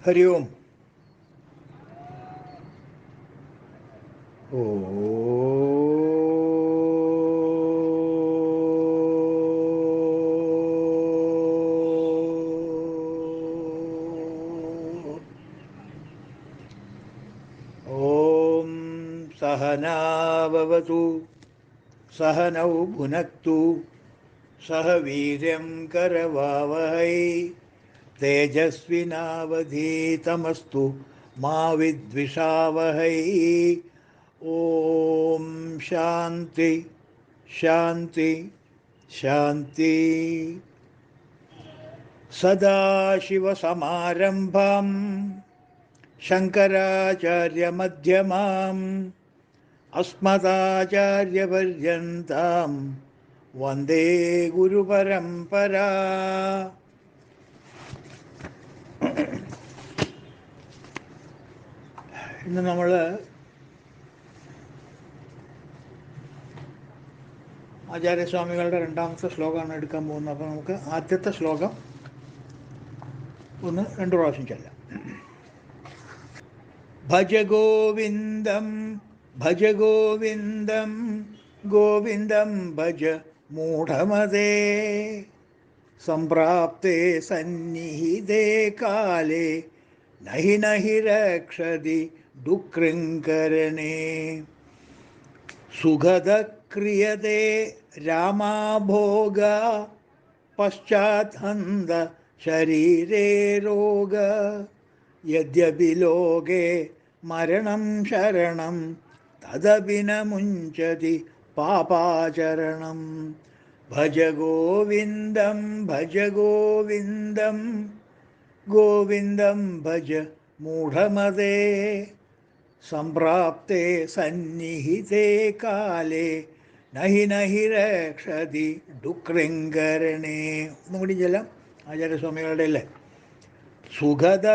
ഹരി ഓം. ഓ ഓം സഹനാവവതു സഹനൗ ഭുനക്തു സഹ വീര്യം കരവാവഹൈ തേജസ്വിനാവധീതമസ്തു മാ വിദ്വിഷാവഹൈ. ഓം ശാന്തി ശാന്തി ശാന്തി. സദാശിവസമാരംഭാം ശങ്കരാചാര്യമധ്യമാം അസ്മദാചാര്യപര്യന്താം വന്ദേ ഗുരുപരമ്പരാ. ഇന്ന് നമ്മൾ ആചാര്യസ്വാമികളുടെ രണ്ടാമത്തെ ശ്ലോകമാണ് എടുക്കാൻ പോകുന്നത്. അപ്പോൾ നമുക്ക് ആദ്യത്തെ ശ്ലോകം രണ്ട് പ്രാവശ്യം ചെല്ലാം. ഭജ ഗോവിന്ദം ഭജ ഗോവിന്ദം ഗോവിന്ദം ഭജ മൂഢമതേ സംപ്രാപ്തേ സന്നിഹിതേ കാലേ നഹി നഹി രക്ഷതി ഡുക്രങ്കരണേ. സുഖദ ക്രിയതേ രാമാഭോഗ പശ്ചാത് ഹന്ത ശരീരേ രോഗ യദ്യപി ലോകേ മരണം ശരണം തദപി ന മുഞ്ചതി പാപാചരണം. ഭജ ഗോവിന്ദം ഭജ ഗോവിന്ദം ഗോവിന്ദം ഭജ മൂഢമതേ സംപ്രാപ്തേ സന്നിഹിതേ കാലേ നഹി നഹി രക്ഷതി ഡുക്രങ്കരണേ. ഒന്നും കൂടി ചെല്ലാം ആചാര്യസ്വാമികളുടെ അല്ലേ. സുഖദ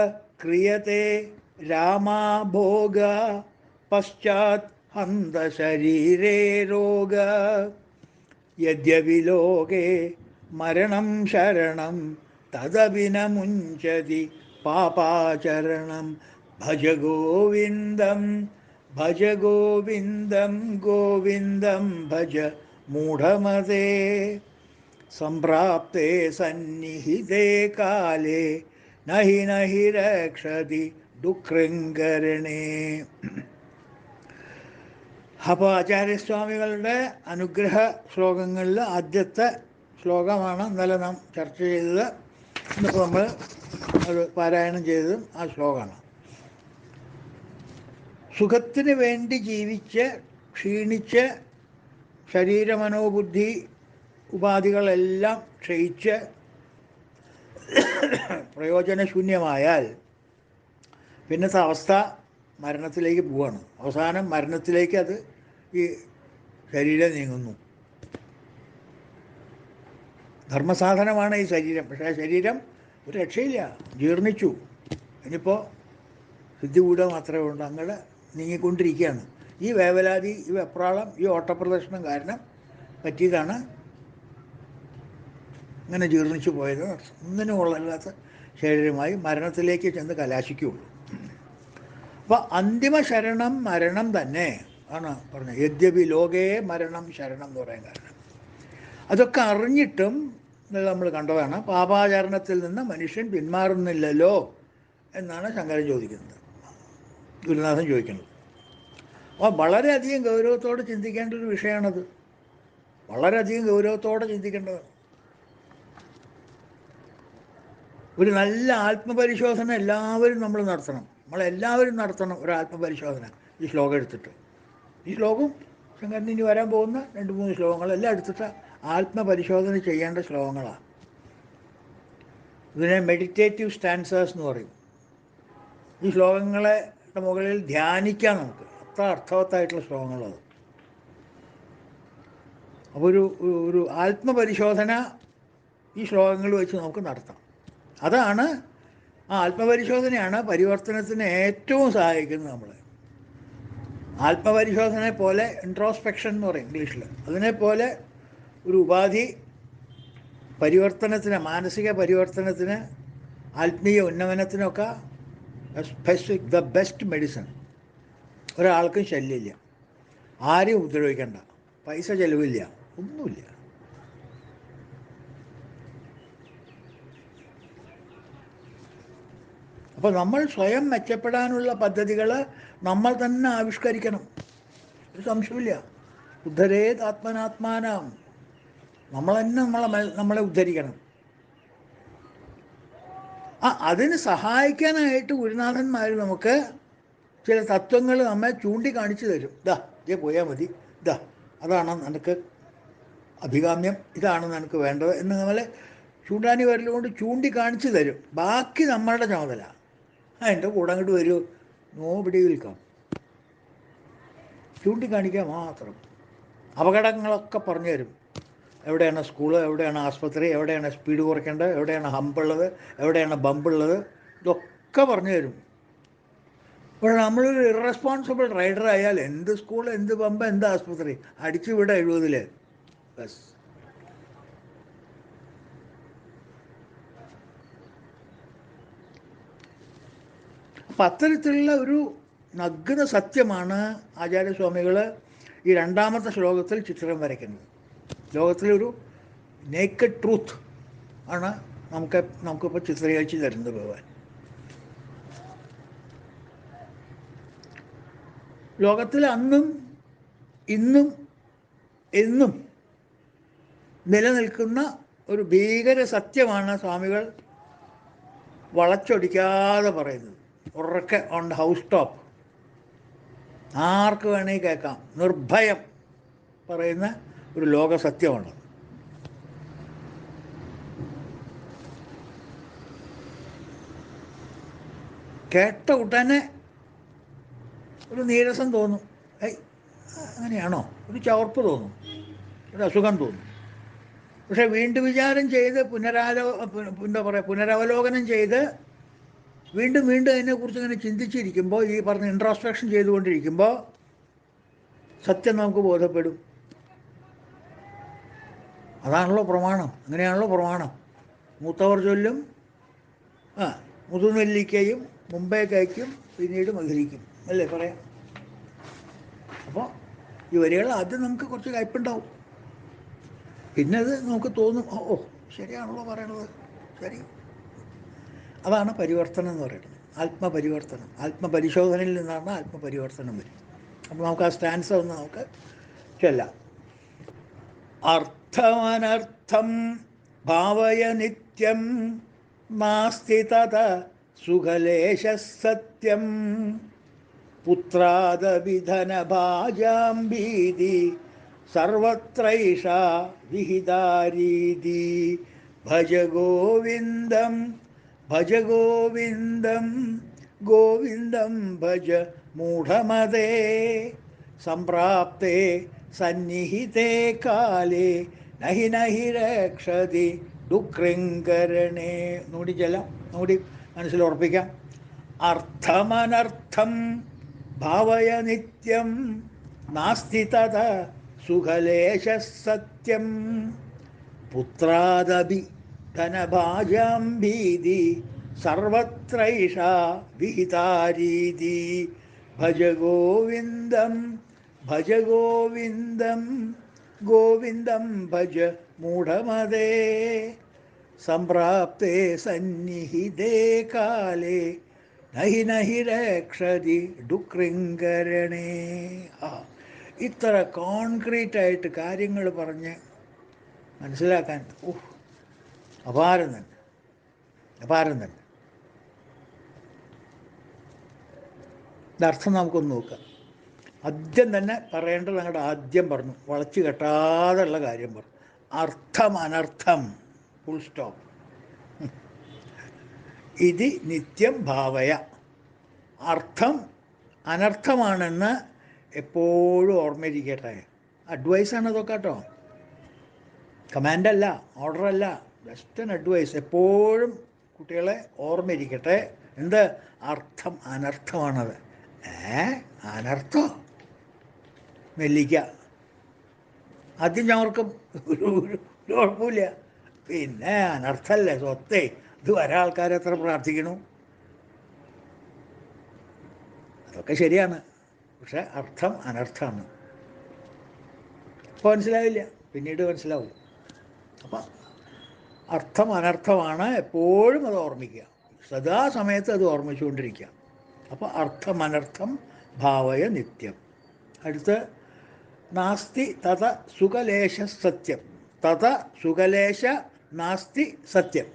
ക്രിയത്തെ രാമാഭോഗ പശ്ചാത് ഹന്ത ശരീരേ രോഗ യദ്യപി ലോകേ മരണം ശരണം തദപി ന മുഞ്ചതി പാപാചരണം. ഭജ ഗോവിന്ദം ഭജ ഗോവിന്ദം ഗോവിന്ദം ഭജ മൂഢമതേ സംപ്രാപ്തേ സന്നിഹിതേ കാലേ നഹി നഹി രക്ഷതി ഡുക്രങ്കരണേ. അപ്പോൾ ആചാര്യസ്വാമികളുടെ അനുഗ്രഹ ശ്ലോകങ്ങളിൽ ആദ്യത്തെ ശ്ലോകമാണ് ഇന്നലെ നാം ചർച്ച ചെയ്തത്. ഇന്നിപ്പോൾ നമ്മൾ അത് പാരായണം ചെയ്തതും ആ ശ്ലോകമാണ്. സുഖത്തിന് വേണ്ടി ജീവിച്ച് ക്ഷീണിച്ച് ശരീരമനോബുദ്ധി ഉപാധികളെല്ലാം ക്ഷയിച്ച് പ്രയോജനശൂന്യമായാൽ പിന്നത്തെ അവസ്ഥ മരണത്തിലേക്ക് പോവാണ്. അവസാനം മരണത്തിലേക്ക് അത് ഈ ശരീരം നീങ്ങുന്നു. ധർമ്മസാധനമാണ് ഈ ശരീരം. പക്ഷേ ആ ശരീരം ഒരു രക്ഷയില്ല, ജീർണിച്ചു. ഇനിയിപ്പോൾ സിദ്ധി കൂടുക മാത്രമേ ഉള്ളൂ. അങ്ങനെ നീങ്ങിക്കൊണ്ടിരിക്കുകയാണ്. ഈ വേവലാതി, ഈ വെപ്രാളം, ഈ ഓട്ടപ്രദർശനം കാരണം പറ്റിയതാണ് ഇങ്ങനെ ജീർണിച്ചു പോയത്. ഒന്നിനും കൊള്ളല്ലാത്ത ശരീരമായി മരണത്തിലേക്ക് ചെന്ന് കലാശിക്കുകയുള്ളൂ. അപ്പോൾ അന്തിമ ശരണം മരണം തന്നെ ആണ് പറഞ്ഞത്. യദ്യപി ലോകേ മരണം ശരണം എന്ന് പറയാൻ കാരണം അതൊക്കെ അറിഞ്ഞിട്ടും നമ്മൾ കണ്ടതാണ്. പാപാചരണത്തിൽ നിന്ന് മനുഷ്യൻ പിന്മാറുന്നില്ലല്ലോ എന്നാണ് ശങ്കരൻ ചോദിക്കുന്നത്, ഗുരുനാഥൻ ചോദിക്കുന്നത്. അപ്പോൾ വളരെയധികം ഗൗരവത്തോടെ ചിന്തിക്കേണ്ട ഒരു വിഷയമാണത്. വളരെയധികം ഗൗരവത്തോടെ ചിന്തിക്കേണ്ടതാണ്. ഒരു നല്ല ആത്മപരിശോധന എല്ലാവരും നമ്മൾ നടത്തണം. നമ്മളെല്ലാവരും നടത്തണം ഒരു ആത്മപരിശോധന. ഈ ശ്ലോകം എടുത്തിട്ട്, ഈ ശ്ലോകം ശങ്കരൻ ഇനി വരാൻ പോകുന്ന 2-3 ശ്ലോകങ്ങളെല്ലാം എടുത്തിട്ട് ആത്മപരിശോധന ചെയ്യേണ്ട ശ്ലോകങ്ങളാണ്. ഇതിനെ മെഡിറ്റേറ്റീവ് സ്റ്റാൻസേഴ്സ് എന്ന് പറയും. ഈ ശ്ലോകങ്ങളെ മുകളിൽ ധ്യാനിക്കാം നമുക്ക്. അത്ര അർത്ഥവത്തായിട്ടുള്ള ശ്ലോകങ്ങളത്. അപ്പോൾ ഒരു ആത്മപരിശോധന ഈ ശ്ലോകങ്ങൾ വെച്ച് നമുക്ക് നടത്താം. അതാണ് ആ ആത്മപരിശോധനയാണ് പരിവർത്തനത്തിന് ഏറ്റവും സഹായിക്കുന്നത് നമ്മളെ. ആത്മപരിശോധനയെ പോലെ ഇൻട്രോസ്പെക്ഷൻ എന്ന് പറയും ഇംഗ്ലീഷിൽ. അതിനെപ്പോലെ ഒരു ഉപാധി പരിവർത്തനത്തിന്, മാനസിക പരിവർത്തനത്തിന്, ആത്മീയ ഉന്നമനത്തിനൊക്കെ സ്പെസിഫിക് ദ ബെസ്റ്റ് മെഡിസിൻ. ഒരാൾക്കും ശല്യമില്ല, ആരെയും ഉപദ്രവിക്കണ്ട, പൈസ ചെലവില്ല, ഒന്നുമില്ല. അപ്പോൾ നമ്മൾ സ്വയം മെച്ചപ്പെടാനുള്ള പദ്ധതികൾ നമ്മൾ തന്നെ ആവിഷ്കരിക്കണം, ഒരു സംശയമില്ല. ഉദ്ധരേത് ആത്മനാത്മാനം, നമ്മൾ തന്നെ നമ്മളെ ഉദ്ധരിക്കണം. അതിന് സഹായിക്കാനായിട്ട് ഗുരുനാഥന്മാർ നമുക്ക് ചില തത്വങ്ങൾ നമ്മെ ചൂണ്ടിക്കാണിച്ചു തരും. ഇതേ പോയാൽ മതി, അതാണ് നിനക്ക് അഭികാമ്യം, ഇതാണ് നിനക്ക് വേണ്ടത് എന്ന് നമ്മളെ ചൂണ്ടാനി വരലുകൊണ്ട് ചൂണ്ടിക്കാണിച്ചു തരും. ബാക്കി നമ്മളുടെ ചുമതല. എൻ്റെ കൂടെ അങ്ങോട്ട് വരൂ, നോബഡി വിൽ കം. ചൂണ്ടിക്കാണിക്കുക മാത്രം. അപകടങ്ങളൊക്കെ പറഞ്ഞു തരും. എവിടെയാണ് സ്കൂള്, എവിടെയാണ് ആസ്പത്രി, എവിടെയാണ് സ്പീഡ് കുറയ്ക്കേണ്ടത്, എവിടെയാണ് ഹമ്പുള്ളത്, എവിടെയാണ് ബമ്പുള്ളത്, ഇതൊക്കെ പറഞ്ഞു തരും. അപ്പോൾ നമ്മളൊരു ഇറസ്പോൺസിബിൾ റൈഡർ ആയാൽ എന്ത് സ്കൂൾ, എന്ത് ബമ്പ്, എന്ത് ആസ്പത്രി അടിച്ചു വിടാം 70-ൽ ബസ്. അപ്പം അത്തരത്തിലുള്ള ഒരു നഗ്ന സത്യമാണ് ആചാര്യസ്വാമികൾ ഈ 2ാമത്തെ ശ്ലോകത്തിൽ ചിത്രം വരയ്ക്കുന്നത്. ലോകത്തിലൊരു നേക്കഡ് ട്രൂത്ത് ആണ് നമുക്കിപ്പോൾ ചിത്രീകരിച്ച് തരുന്നത് ഭഗവാൻ. ലോകത്തിൽ അന്നും ഇന്നും എന്നും നിലനിൽക്കുന്ന ഒരു ഭീകര സത്യമാണ് സ്വാമികൾ വളച്ചൊടിക്കാതെ പറയുന്നത്. ഉറക്കെ ഓൺ ഹൗസ് ടോപ്പ്, ആർക്ക് വേണമെങ്കിൽ കേൾക്കാം, നിർഭയം പറയുന്ന ഒരു ലോക സത്യമാണ്. കേട്ട ഉടനെ ഒരു നീരസം തോന്നും, അങ്ങനെയാണോ, ഒരു ചവർപ്പ് തോന്നും, ഒരു അസുഖം തോന്നും. പക്ഷെ വീണ്ടും വിചാരം ചെയ്ത് പുനരവലോകനം ചെയ്ത് വീണ്ടും അതിനെക്കുറിച്ച് ഇങ്ങനെ ചിന്തിച്ചിരിക്കുമ്പോൾ, ഈ പറഞ്ഞ ഇൻട്രോസ്പെക്ഷൻ ചെയ്തുകൊണ്ടിരിക്കുമ്പോൾ സത്യം നമുക്ക് ബോധപ്പെടും. അതാണല്ലോ പ്രമാണം, അങ്ങനെയാണല്ലോ പ്രമാണം. മൂത്തവർ ചൊല്ലും മുതുനെല്ലിക്കയും മുമ്പേ കഴിക്കും പിന്നീട് മധുരിക്കും അല്ലേ പറയാം. അപ്പോൾ ഈ വരികൾ ആദ്യം നമുക്ക് കുറച്ച് കയ്പുണ്ടാവും, പിന്നെ അത് നമുക്ക് തോന്നും, ഓ ശരിയാണല്ലോ പറയണത്, ശരി. അതാണ് പരിവർത്തനം എന്ന് പറയുന്നത്, ആത്മപരിവർത്തനം. ആത്മപരിശോധനയിൽ നിന്നാണ് ആത്മപരിവർത്തനം വരും. അപ്പോൾ നമുക്ക് ആ സ്റ്റാൻസ് ഒന്ന് നമുക്ക് ചൊല്ലാം. അർത്ഥമനർത്ഥം ഭാവയ നിത്യം നാസ്തി തത സുഖലേശഃ സത്യം പുത്രാദവിധനഭാജാം ഭീതി സർവത്രൈഷാ വിഹിതാരീതി ഭജ ഗോവിന്ദം ഭജ ഗോവിന്ദം ഗോവിന്ദം ഭജ മൂഢമതേ സംപ്രാപ്തേ സന്നിഹിതേ കാലേ നഹി നഹി രക്ഷതി ദുഃഖൃങ്കരണേ. നോടി ചെല്ലാം, നോടി മനസ്സിലുറപ്പിക്കാം. അർത്ഥമനർത്ഥം ഭാവയ നിത്യം നാസ്തി തത സുഖലേശഃ സത്യം പുത്രാദപി ധനഭാജാം ഭീതി സർവത്രൈഷാ വിഹിതാരീതി ഭജ ഗോവിന്ദം ഭജ ഗോവിന്ദം ഗോവിന്ദം ഭജ മൂഢമതേ സംപ്രാപ്തേ സന്നിഹിതേ കാലേ നഹി നഹി രക്ഷതി ഡുക്രിങ്കരണേ. ഇത്ര കോൺക്രീറ്റായിട്ട് കാര്യങ്ങൾ പറഞ്ഞ് മനസ്സിലാക്കാൻ അപാരം തന്നെ, അപാരം തന്നെ. ഇതർത്ഥം നമുക്കൊന്ന് നോക്കാം. ആദ്യം തന്നെ പറയേണ്ടത് ഞങ്ങളുടെ ആദ്യം പറഞ്ഞു, വളച്ചു കെട്ടാതെയുള്ള കാര്യം പറഞ്ഞു. അർത്ഥം അനർത്ഥം ഫുൾ സ്റ്റോപ്പ്. ഇത് നിത്യം ഭാവയ. അർത്ഥം അനർത്ഥമാണെന്ന് എപ്പോഴും ഓർമ്മയിരിക്കട്ടെ. അഡ്വൈസാണ് അതൊക്കെ കേട്ടോ, കമാൻഡല്ല, ഓർഡറല്ല, ജസ്റ്റ് ആൻ അഡ്വൈസ്. എപ്പോഴും കുട്ടികളെ ഓർമ്മയിരിക്കട്ടെ. എന്ത്? അർത്ഥം അനർത്ഥമാണത്. അനർത്ഥം നെല്ലിക്ക ആദ്യം ഞവർക്കും ഒരു കുഴപ്പമില്ല, പിന്നെ അനർത്ഥമല്ലേ സ്വത്തേ. ഇത് വരെ ആൾക്കാർ എത്ര പ്രാർത്ഥിക്കണു, അതൊക്കെ ശരിയാണ്, പക്ഷെ അർത്ഥം അനർത്ഥമാണ്. ഇപ്പോൾ മനസ്സിലാവില്ല, പിന്നീട് മനസ്സിലാവും. അപ്പം അർത്ഥം അനർത്ഥമാണ്, എപ്പോഴും അത് ഓർമ്മിക്കുക, സദാസമയത്ത് അത് ഓർമ്മിച്ചുകൊണ്ടിരിക്കുക. അപ്പോൾ അർത്ഥം അനർത്ഥം ഭാവയ നിത്യം. അടുത്ത് നാസ്തി തത സുഖലേശ സത്യം. തത സുഖലേശ നാസ്തി സത്യം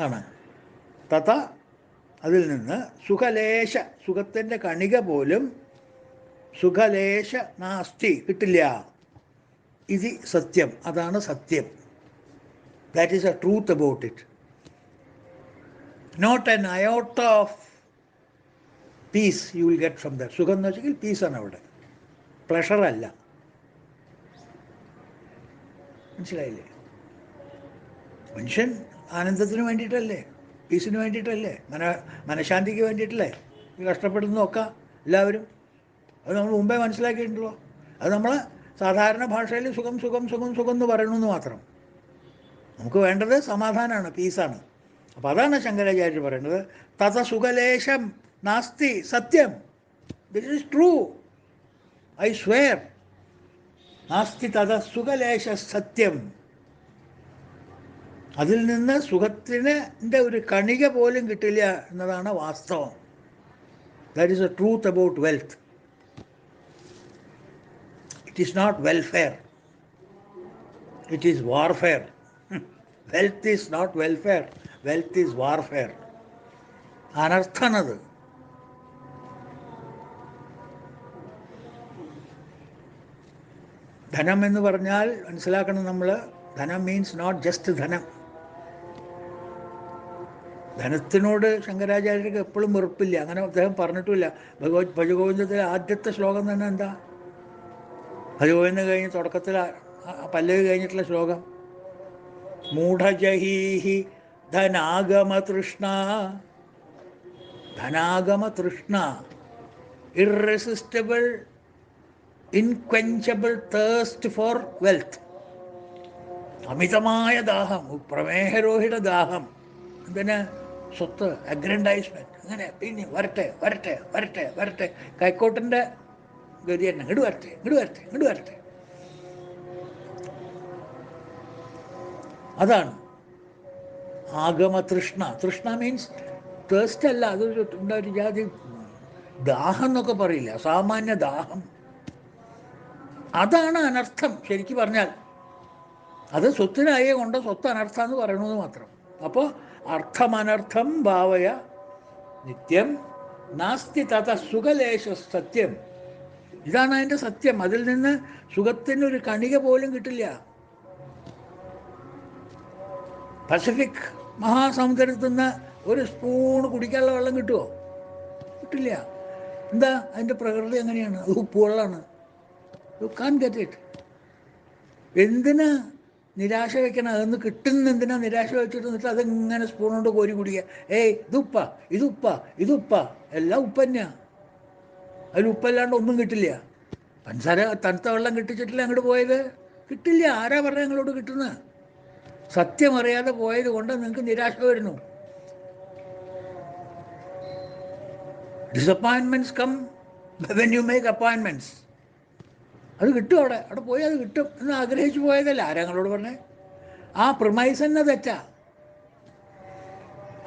ആണ്. തത അതിൽ നിന്ന് സുഖലേശ, സുഖത്തിൻ്റെ കണിക പോലും, സുഖലേശ നാസ്തി കിട്ടില്ല. ഇത് സത്യം, അതാണ് സത്യം. That is a truth about it. Not an iota of peace you will get from that. സുഖം എന്ന് വെച്ചെങ്കിൽ പീസാണ് അവിടെ, പ്ലഷറല്ല. മനസ്സിലായില്ലേ? മനുഷ്യൻ ആനന്ദത്തിന് വേണ്ടിയിട്ടല്ലേ, പീസിന് വേണ്ടിയിട്ടല്ലേ, മനഃശാന്തിക്ക് വേണ്ടിയിട്ടല്ലേ ഈ കഷ്ടപ്പെടുന്നതൊക്കെ എല്ലാവരും. അത് നമ്മൾ മുമ്പേ മനസ്സിലാക്കിയിട്ടുണ്ടല്ലോ. അത് നമ്മൾ സാധാരണ ഭാഷയിൽ സുഖം സുഖം സുഖം സുഖം എന്ന് പറയണമെന്ന് മാത്രം. നമുക്ക് വേണ്ടത് സമാധാനമാണ്, പീസാണ്. അപ്പം അതാണ് ശങ്കരാചാര്യർ പറയുന്നത്, തത സുഖലേശം നാസ്തി സത്യം. This is true, I swear. നാസ്തി തത സുഖലേശ സത്യം. അതിൽ നിന്ന് സുഖത്തിൻ്റെ ഒരു കണിക പോലും കിട്ടില്ല എന്നതാണ് വാസ്തവം. That is a truth about wealth. It is not welfare, it is warfare. Wealth is not welfare, wealth is warfare. അനർത്ഥമാണത്. ധനം എന്ന് പറഞ്ഞാൽ മനസ്സിലാക്കണം നമ്മൾ, ധനം മീൻസ് നോട്ട് ജസ്റ്റ് ധനം. ധനത്തിനോട് ശങ്കരാചാര്യർക്ക് എപ്പോഴും വെറുപ്പില്ല, അങ്ങനെ അദ്ദേഹം പറഞ്ഞിട്ടുമില്ല. ഭജഗോവിന്ദത്തിലെ ആദ്യത്തെ ശ്ലോകം തന്നെ എന്താ? ഭജഗോവിന്ദം കഴിഞ്ഞ് തുടക്കത്തിൽ പല്ലവി കഴിഞ്ഞിട്ടുള്ള ശ്ലോകം, മൂഢജഹീഹി ധനാഗമതൃഷ്ണ. ധനാഗമതൃഷ്ണ, ഇറസിസ്റ്റബിൾ ഇൻക്വെഞ്ചബിൾ തേഴ്സ്റ്റ് ഫോർ വെൽത്ത്. അമിതമായ ദാഹം, പ്രമേഹരോഹിത ദാഹം. എന്തിന്? സ്വത്ത്, അഗ്രൻഡൈസ്മെൻറ്റ്. അങ്ങനെ പിന്നെ വരട്ടെ വരട്ടെ വരട്ടെ വരട്ടെ. കൈക്കോട്ടിൻ്റെ ഗതി തന്നെ, ഇങ്ങോട്ട് വരട്ടെ ഇങ്ങോട്ട് വരട്ടെ ഇങ്ങോട്ട് വരട്ടെ. അതാണ് ആഗമതൃഷ്ണ. തൃഷ്ണ മീൻസ് തേഴ്സ്റ്റ് അല്ല, അതൊരു ഒരു ജാതി ദാഹം എന്നൊക്കെ പറയില്ല, സാമാന്യ ദാഹം. അതാണ് അനർത്ഥം ശരിക്കും പറഞ്ഞാൽ. അത് സ്വത്തിനായേ കൊണ്ട് സ്വത്ത് അനർത്ഥം എന്ന് പറയണമെന്ന് മാത്രം. അപ്പോൾ അർത്ഥമനർത്ഥം ഭാവയ നിത്യം നാസ്തി തത സുഖലേശ സത്യം. ഇതാണ് അതിൻ്റെ സത്യം. അതിൽ നിന്ന് സുഖത്തിനൊരു കണിക പോലും കിട്ടില്ല. പസഫിക് മഹാസമുദ്രത്തിൽ നിന്ന് ഒരു സ്പൂൺ കുടിക്കാനുള്ള വെള്ളം കിട്ടുമോ? കിട്ടില്ല. എന്താ? അതിൻ്റെ പ്രകൃതി എങ്ങനെയാണ്? അത് ഉപ്പുവെള്ളമാണ്. You can get it. എന്തിനാ നിരാശ വയ്ക്കണം? അതൊന്ന് കിട്ടുന്ന എന്തിനാ നിരാശ വെച്ചിട്ട് എന്നിട്ട് അതെങ്ങനെ സ്പൂൺ കൊണ്ട് കോരി കുടിക്കുക? ഏയ് ഇതുപ്പ ഇതുപ്പ ഇതുപ്പ, എല്ലാം ഉപ്പ് തന്നെയാണ്. അതിൽ ഉപ്പല്ലാണ്ട് ഒന്നും കിട്ടില്ല. പഞ്ചസാര തണുത്ത വെള്ളം കിട്ടിച്ചിട്ടില്ല അങ്ങോട്ട് പോയത്? കിട്ടില്ല. ആരാ പറഞ്ഞത് ഞങ്ങളോട് കിട്ടുന്നത്? സത്യം അറിയാതെ പോയത് കൊണ്ട് നിങ്ങൾക്ക് നിരാശ വരുന്നു. Disappointments come when you make appointments. അത് കിട്ടും, അവിടെ അവിടെ പോയി അത് കിട്ടും എന്ന് ആഗ്രഹിച്ചു പോയതല്ല. ആരാ ഞങ്ങളോട് പറഞ്ഞേ? ആ പ്രിമൈസ് തന്നെ തെറ്റാ.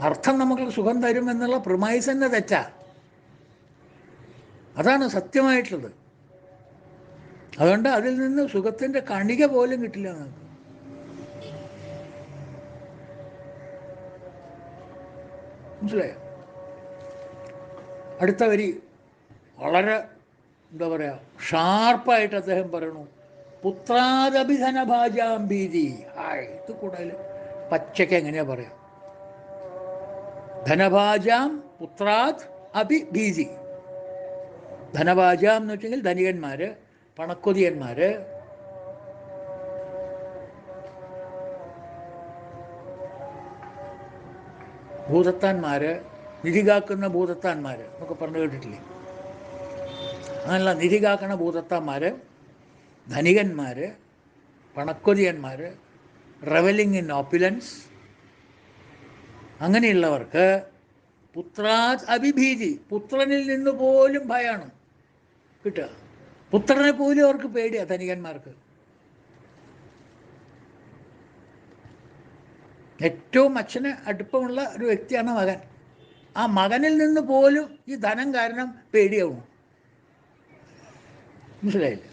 അർത്ഥം നമുക്ക് സുഖം തരും എന്നുള്ള പ്രിമൈസ് തന്നെ തെറ്റാ. അതാണ് സത്യമായിട്ടുള്ളത്. അതുകൊണ്ട് അതിൽ നിന്ന് സുഖത്തിൻ്റെ കണിക പോലും കിട്ടില്ല നമുക്ക്. മനസ്സിലായോ? അടുത്ത വരി വളരെ എന്താ പറയുക, ഷാർപ്പായിട്ട് അദ്ദേഹം പറയണു, പുത്രാദഭിധനഭാജാം ഭീതി. ഹായ്, ഇത് കൂടുതൽ പച്ചയ്ക്ക് എങ്ങനെയാ പറയാം? ധനഭാജാം പുത്രാത് അഭിഭീതി. ധനഭാജാം എന്ന് വെച്ചെങ്കിൽ ധനികന്മാർ, പണക്കൊതിയന്മാർ, ഭൂതത്താന്മാർ, നിധി കാക്കുന്ന ഭൂതത്താന്മാർ എന്നൊക്കെ പറഞ്ഞു കേട്ടിട്ടില്ലേ? അങ്ങനെയുള്ള നിധി കാക്കണ ഭൂതത്താന്മാർ, ധനികന്മാർ, പണക്കൊതിയന്മാർ, റെവലിംഗ് ഇൻ ഓപ്പുലൻസ്, അങ്ങനെയുള്ളവർക്ക് പുത്രാത് അഭിഭീതി, പുത്രനിൽ നിന്ന് പോലും ഭയമാണ് കിട്ടുക. പുത്രനെ പോലും അവർക്ക് പേടിയാണ്, ധനികന്മാർക്ക്. ഏറ്റവും അച്ഛന് അടുപ്പമുള്ള ഒരു വ്യക്തിയാണ് മകൻ. ആ മകനിൽ നിന്ന് പോലും ഈ ധനം കാരണം പേടിയാവും. മനസ്സിലായില്ല?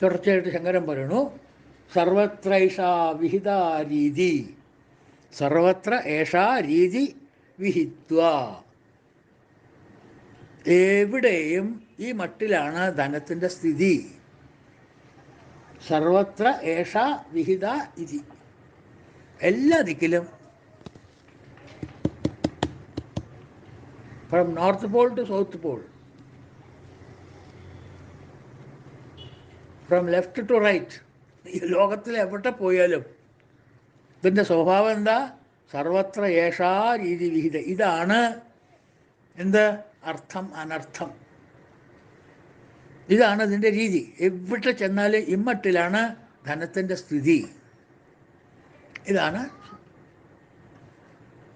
തുടർച്ചയായിട്ട് ശങ്കരൻ പറയണു, സർവത്ര ഏഷാ വിഹിത രീതി, സർവത്ര ഏഷാ രീതി വിഹിത്വ. എവിടെയും ഈ മട്ടിലാണ് ധനത്തിൻ്റെ സ്ഥിതി. സർവത്ര ഏഷാ വിഹിത ഇതി, എല്ലാ ദിക്കിലും. From north pole to south pole, from left to right, ഈ ലോകത്തിൽ എവിടെ പോയാലും ഇതിൻ്റെ സ്വഭാവം എന്താ? സർവത്ര ഏഷാ രീതി വിഹിത. ഇതാണ് എന്ത്? അർത്ഥം അനർത്ഥം. ഇതാണ് ഇതിൻ്റെ രീതി. എവിടെ ചെന്നാലും ഇമ്മട്ടിലാണ് ധനത്തിൻ്റെ സ്ഥിതി. ഇതാണ്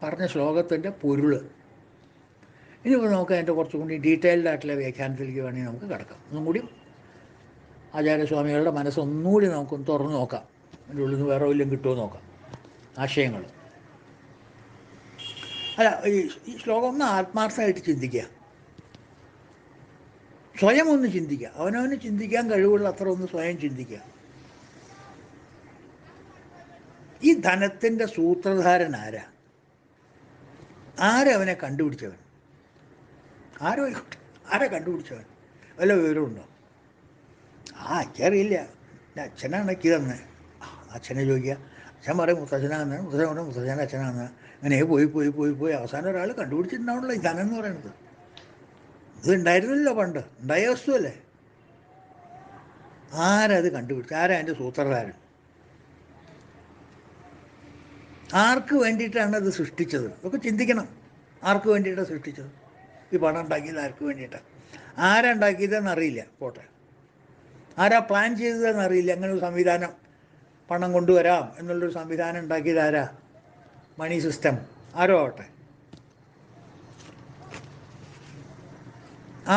പറഞ്ഞ ശ്ലോകത്തിൻ്റെ പൊരുൾ. ഇനിയിപ്പോൾ നമുക്ക് അതിൻ്റെ കുറച്ചും കൂടി ഡീറ്റെയിൽഡ് ആയിട്ടുള്ള വ്യാഖ്യാനത്തിലേക്ക് വേണമെങ്കിൽ നമുക്ക് കിടക്കാം. ഒന്നും കൂടി ആചാര്യസ്വാമികളുടെ മനസ്സൊന്നുകൂടി നമുക്കൊന്ന് തുറന്നു നോക്കാം. അതിൻ്റെ ഉള്ളിൽ നിന്ന് വേറെ വല്ലതും കിട്ടുമോ നോക്കാം ആശയങ്ങൾ. അല്ല, ഈ ശ്ലോകം ഒന്ന് ആത്മാർത്ഥമായിട്ട് ചിന്തിക്കുക, സ്വയം ഒന്ന് ചിന്തിക്കുക. അവനവന് ചിന്തിക്കാൻ കഴിവുള്ള അത്ര ഒന്ന് സ്വയം ചിന്തിക്കുക. ഈ ധനത്തിൻ്റെ സൂത്രധാരൻ ആരാ? അവനെ കണ്ടുപിടിച്ചവൻ? ആരാ കണ്ടുപിടിച്ചവൻ? വല്ല വിവരമുണ്ടോ? എനിക്കറിയില്ല, അച്ഛനാണ് എനിക്ക് തന്നെ. അച്ഛനെ ചോദിക്കുക. അച്ഛൻ പറയും മുത്തച്ഛനാന്ന്, മുത്തച്ഛൻ പറയും മുത്തച്ഛൻ്റെ അച്ഛനാന്ന്. അങ്ങനെ പോയി അവസാനം ഒരാൾ കണ്ടുപിടിച്ചിട്ടുണ്ടാവുള്ളൂ ഈ ധനം എന്ന് പറയുന്നത്. ഇത് ഉണ്ടായിരുന്നില്ലല്ലോ പണ്ട്, ഉണ്ടായ വസ്തുവല്ലേ. ആരത് കണ്ടുപിടിച്ചു? ആരാ അതിൻ്റെ സൂത്രധാരൻ? ആർക്ക് വേണ്ടിയിട്ടാണ് അത് സൃഷ്ടിച്ചത്? ഒക്കെ ചിന്തിക്കണം. ആർക്ക് വേണ്ടിയിട്ടാണ് സൃഷ്ടിച്ചത്? ഈ പണം ഉണ്ടാക്കിയത് ആർക്ക് വേണ്ടിയിട്ടാണ്? ആരാ ഉണ്ടാക്കിയതെന്ന് അറിയില്ല, പോട്ടെ. ആരാ പ്ലാൻ ചെയ്തതെന്ന് അറിയില്ല. അങ്ങനെ ഒരു സംവിധാനം, പണം കൊണ്ടുവരാം എന്നുള്ളൊരു സംവിധാനം ഉണ്ടാക്കിയത് ആരാ? മണി സിസ്റ്റം ആരോ ആവട്ടെ.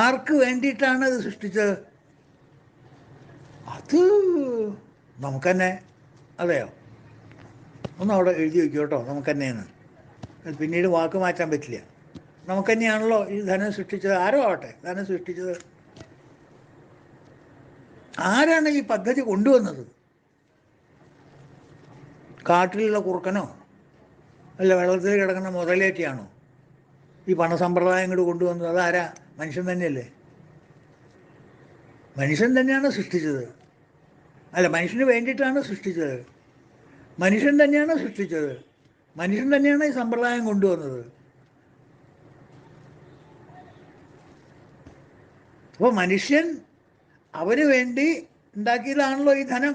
ആർക്ക് വേണ്ടിയിട്ടാണ് അത് സൃഷ്ടിച്ചത്? അത് നമുക്ക് തന്നെ. അതെയോ? ഒന്ന് അവിടെ എഴുതി വയ്ക്കും കേട്ടോ, നമുക്ക് തന്നെയെന്ന്. പിന്നീട് വാക്ക് മാറ്റാൻ പറ്റില്ല. നമുക്ക് തന്നെയാണല്ലോ ഈ ധനം സൃഷ്ടിച്ചത്. ആരോ ആവട്ടെ ധനം സൃഷ്ടിച്ചത്. ആരാണ് ഈ പദ്ധതി കൊണ്ടുവന്നത്? കാട്ടിലുള്ള കുറുക്കനോ അല്ല വെള്ളത്തിൽ കിടക്കുന്ന മുതലേറ്റിയാണോ ഈ പണസമ്പ്രദായം ഇങ്ങോട്ട് കൊണ്ടുവന്നത്? അതാരാ? മനുഷ്യൻ തന്നെയല്ലേ. മനുഷ്യൻ തന്നെയാണ് സൃഷ്ടിച്ചത്. അല്ല, മനുഷ്യന് വേണ്ടിയിട്ടാണ് സൃഷ്ടിച്ചത്. മനുഷ്യൻ തന്നെയാണ് സൃഷ്ടിച്ചത്. മനുഷ്യൻ തന്നെയാണ് ഈ സമ്പ്രദായം കൊണ്ടുവന്നത്. അപ്പോൾ മനുഷ്യൻ അവന് വേണ്ടി ഉണ്ടാക്കിയതാണല്ലോ ഈ ധനം.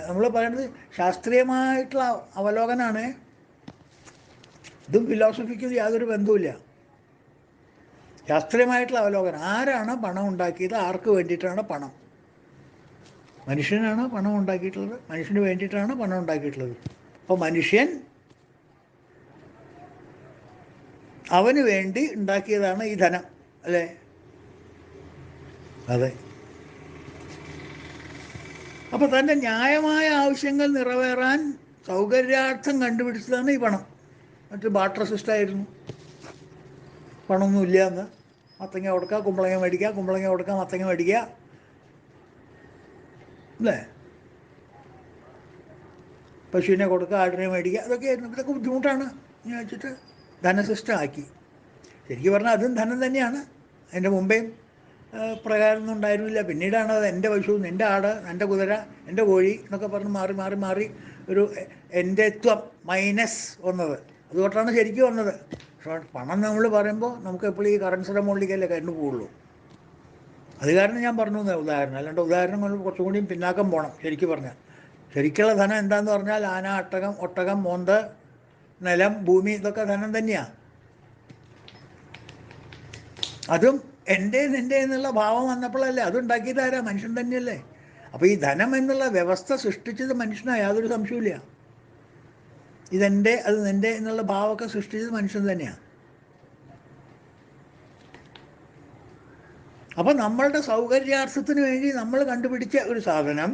നമ്മൾ പറയുന്നത് ശാസ്ത്രീയമായിട്ടുള്ള അവലോകനമാണ്. ഇതും ഫിലോസഫിക്കും യാതൊരു ബന്ധവുമില്ല. ശാസ്ത്രീയമായിട്ടുള്ള അവലോകനം. ആരാണ് പണം ഉണ്ടാക്കിയത്? ആർക്ക് വേണ്ടിയിട്ടാണ് പണം? മനുഷ്യനാണ് പണം ഉണ്ടാക്കിയിട്ടുള്ളത്. മനുഷ്യന് വേണ്ടിയിട്ടാണ് പണം ഉണ്ടാക്കിയിട്ടുള്ളത്. അപ്പോൾ മനുഷ്യൻ അവന് വേണ്ടി ഉണ്ടാക്കിയതാണ് ഈ ധനം, അല്ലേ? അതെ. അപ്പോൾ തൻ്റെ ന്യായമായ ആവശ്യങ്ങൾ നിറവേറാൻ സൗകര്യാർത്ഥം കണ്ടുപിടിച്ചതാണ് ഈ പണം. മറ്റ് ബാർട്ടർ സിസ്റ്റമായിരുന്നു. പണമൊന്നുമില്ല എന്ന് മത്തങ്ങ കൊടുക്കുക, കുമ്പളങ്ങ മേടിക്കുക, കുമ്പളങ്ങ കൊടുക്കുക, മത്തങ്ങ മേടിക്കുക, അല്ലേ? പശുവിനെ കൊടുക്കുക, ആടിനെ മേടിക്കുക, അതൊക്കെയായിരുന്നു. ഇതൊക്കെ ബുദ്ധിമുട്ടാണ് എന്ന് വെച്ചിട്ട് ധനസിസ്റ്റം ആക്കി. ശരിക്കും പറഞ്ഞാൽ അതും ധനം തന്നെയാണ്. അതിൻ്റെ മുമ്പേയും പ്രകാരമൊന്നും ഉണ്ടായിരുന്നില്ല. പിന്നീടാണ് അത് എൻ്റെ പശു, എൻ്റെ ആട്, എൻ്റെ കുതിര, എൻ്റെ കോഴി എന്നൊക്കെ പറഞ്ഞ് മാറി മാറി മാറി ഒരു എൻ്റെത്വം മൈനസ് വന്നത്. അതുകൊണ്ടാണ് ശരിക്കും വന്നത്. പണം നമ്മൾ പറയുമ്പോൾ നമുക്ക് എപ്പോഴും ഈ കറൻസിയുടെ മുകളിലേക്കല്ലേ കണ്ടു പോവുള്ളൂ. അത് കാരണം ഞാൻ പറഞ്ഞു ഉദാഹരണം. അല്ലാണ്ട് ഉദാഹരണം കുറച്ചും കൂടിയും പിന്നാക്കം പോകണം. ശരിക്കും പറഞ്ഞാൽ ശരിക്കുള്ള ധനം എന്താന്ന് പറഞ്ഞാൽ ആന, ഒട്ടകം, മോന്ത്, നിലം, ഭൂമി, ഇതൊക്കെ ധനം തന്നെയാണ്. അതും എൻ്റെ നിൻ്റെ എന്നുള്ള ഭാവം വന്നപ്പോഴല്ലേ അതുണ്ടാക്കിയത് ആരാ? മനുഷ്യൻ തന്നെയല്ലേ. അപ്പോൾ ഈ ധനം എന്നുള്ള വ്യവസ്ഥ സൃഷ്ടിച്ചത് മനുഷ്യനാണ്, യാതൊരു സംശയമില്ല. ഇതെൻ്റെ അത് നിൻ്റെ എന്നുള്ള ഭാവമൊക്കെ സൃഷ്ടിച്ചത് മനുഷ്യൻ തന്നെയാണ്. അപ്പം നമ്മളുടെ സൗകര്യാർത്ഥത്തിന് വേണ്ടി നമ്മൾ കണ്ടുപിടിച്ച ഒരു സാധനം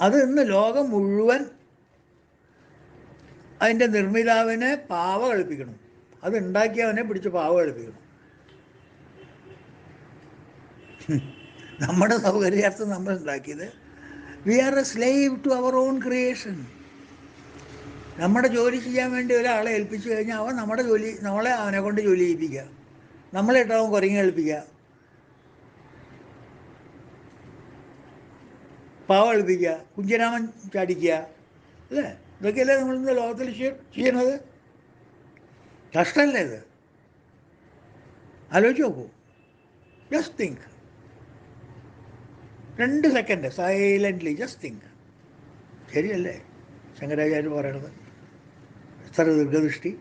അത് ഇന്ന് ലോകം മുഴുവൻ അതിൻ്റെ നിർമ്മിതാവിനെ പാവ കളിപ്പിക്കണം, അത് ഉണ്ടാക്കിയവനെ പിടിച്ച് പാവ കളിപ്പിക്കണം. നമ്മുടെ സൗകര്യാർത്ഥം നമ്മൾ ഉണ്ടാക്കിയത്. We are a slave to our own creation. നമ്മുടെ ജോലി ചെയ്യാൻ വേണ്ടി ഒരാളെ ഏൽപ്പിച്ചു കഴിഞ്ഞാൽ അവൻ നമ്മളെ അവനെ കൊണ്ട് ജോലി ചെയ്യിപ്പിക്കുക, നമ്മളെ ഇട്ടവൻ കുരങ്ങി കളിപ്പിക്കുക, പാവ കളിപ്പിക്കുക, കുഞ്ചരാമൻ ചാടിക്കുക, അല്ലേ? ഇതൊക്കെയല്ലേ നമ്മളിന്ന് ലോകത്തിൽ ചെയ്യണത്. കഷ്ടമല്ലേ ഇത്? ആലോചിച്ച് നോക്കൂ. Just think. 2 second silently just think. ശരിയല്ലേ ശങ്കരാചാര്യ പറയണത്? എത്ര ദീർഘദൃഷ്ടി!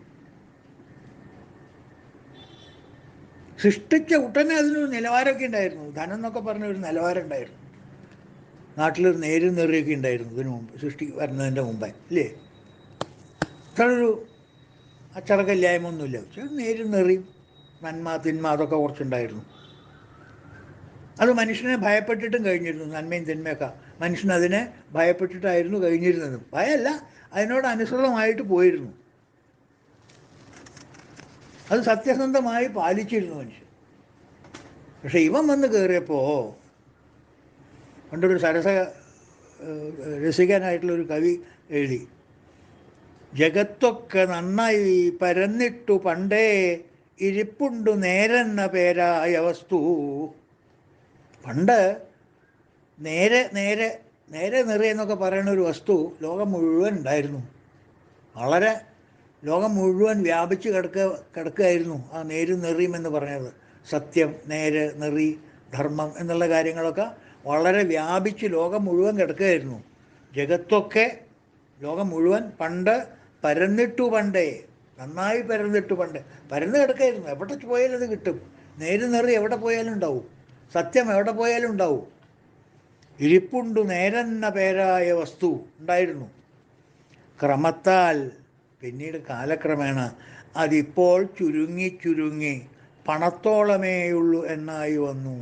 സൃഷ്ടിച്ച ഉടനെ അതിനൊരു നിലവാരമൊക്കെ ഉണ്ടായിരുന്നു. ധനം എന്നൊക്കെ പറഞ്ഞ ഒരു നിലവാരം ഉണ്ടായിരുന്നു. നാട്ടിലൊരു നേരും നെറിയൊക്കെ ഉണ്ടായിരുന്നു ഇതിനു മുമ്പ്, സൃഷ്ടി വരുന്നതിൻ്റെ മുമ്പേ, ഇല്ലേ? ഇത്ര ഒരു അച്ചടക്കമില്ലായ്മ ഒന്നുമില്ല. പക്ഷെ നേരും നെറിയും നന്മ തിന്മ അതൊക്കെ കുറച്ചുണ്ടായിരുന്നു. അത് മനുഷ്യനെ ഭയപ്പെട്ടിട്ടും കഴിഞ്ഞിരുന്നു. നന്മയും തിന്മയൊക്കെ മനുഷ്യനതിനെ ഭയപ്പെട്ടിട്ടായിരുന്നു കഴിഞ്ഞിരുന്നത്. ഭയമല്ല, അതിനോട് അനുസൃതമായിട്ട് പോയിരുന്നു. അത് സത്യസന്ധമായി പാലിച്ചിരുന്നു മനുഷ്യൻ. പക്ഷെ ഇവൻ വന്ന് കയറിയപ്പോൾ പണ്ടൊരു രസികനായിട്ടുള്ളൊരു കവി എഴുതി, ജഗത്തൊക്കെ നന്നായി പരന്നിട്ടു പണ്ടേ ഇരിപ്പുണ്ടു നേരെന്ന പേരായ വസ്തു. പണ്ട് നേരെ നേരെ നേരെ നിറയെ എന്നൊക്കെ പറയുന്ന ഒരു വസ്തു ലോകം മുഴുവൻ ഉണ്ടായിരുന്നു. വളരെ ലോകം മുഴുവൻ വ്യാപിച്ച് കിടക്കുകയായിരുന്നു ആ നേരും നെറിയും എന്ന് പറയുന്നത്. സത്യം, നേര്, നെറി, ധർമ്മം എന്നുള്ള കാര്യങ്ങളൊക്കെ വളരെ വ്യാപിച്ച് ലോകം മുഴുവൻ കിടക്കുകയായിരുന്നു. ജഗത്തൊക്കെ ലോകം മുഴുവൻ പണ്ട് പരന്നിട്ടു പണ്ടേ, നന്നായി പരന്നിട്ടു പണ്ട്, പരന്ന് കിടക്കുകയായിരുന്നു. എവിടെ പോയാലും അത് കിട്ടും. നേര് നെറി എവിടെ പോയാലും ഉണ്ടാവും, സത്യം എവിടെ പോയാലും ഉണ്ടാവും. ഇരിപ്പുണ്ടു നേരെന്ന പേരായ വസ്തു ഉണ്ടായിരുന്നു. ക്രമത്താൽ പിന്നീട് കാലക്രമേണ അതിപ്പോൾ ചുരുങ്ങി ചുരുങ്ങി പണത്തോളമേയുള്ളൂ എന്നായി വന്നു.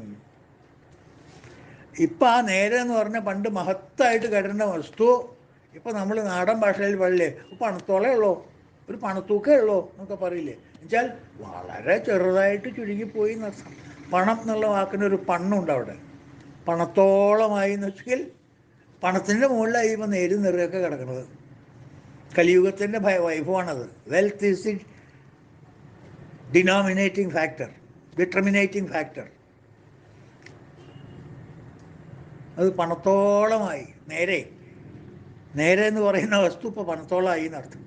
ഇപ്പം ആ നേരെ എന്ന് പറഞ്ഞാൽ പണ്ട് മഹത്തായിട്ട് കിടന്ന വസ്തു ഇപ്പം നമ്മൾ നാടൻ ഭാഷയിൽ പറയില്ലേ, പണത്തോളേ ഉള്ളൂ, ഒരു പണത്തൂക്കേ ഉള്ളൂ എന്നൊക്കെ പറയില്ലേ. എന്നുവെച്ചാൽ വളരെ ചെറുതായിട്ട് ചുരുങ്ങിപ്പോയി എന്നർത്ഥം. പണം എന്നുള്ള വാക്കിനൊരു പണ്ണുണ്ട് അവിടെ. പണത്തോളമായി എന്ന് വെച്ചാൽ പണത്തിൻ്റെ മുകളിലായി ഇപ്പം നേരും നെറിയൊക്കെ കിടക്കുന്നത്. കലിയുഗത്തിൻ്റെ വൈഭവമാണത്. Wealth is the denominating factor, determinating factor. അത് പണത്തോളമായി. നേരെ നേരെ എന്ന് പറയുന്ന വസ്തു ഇപ്പോൾ പണത്തോളമായി എന്നർത്ഥം.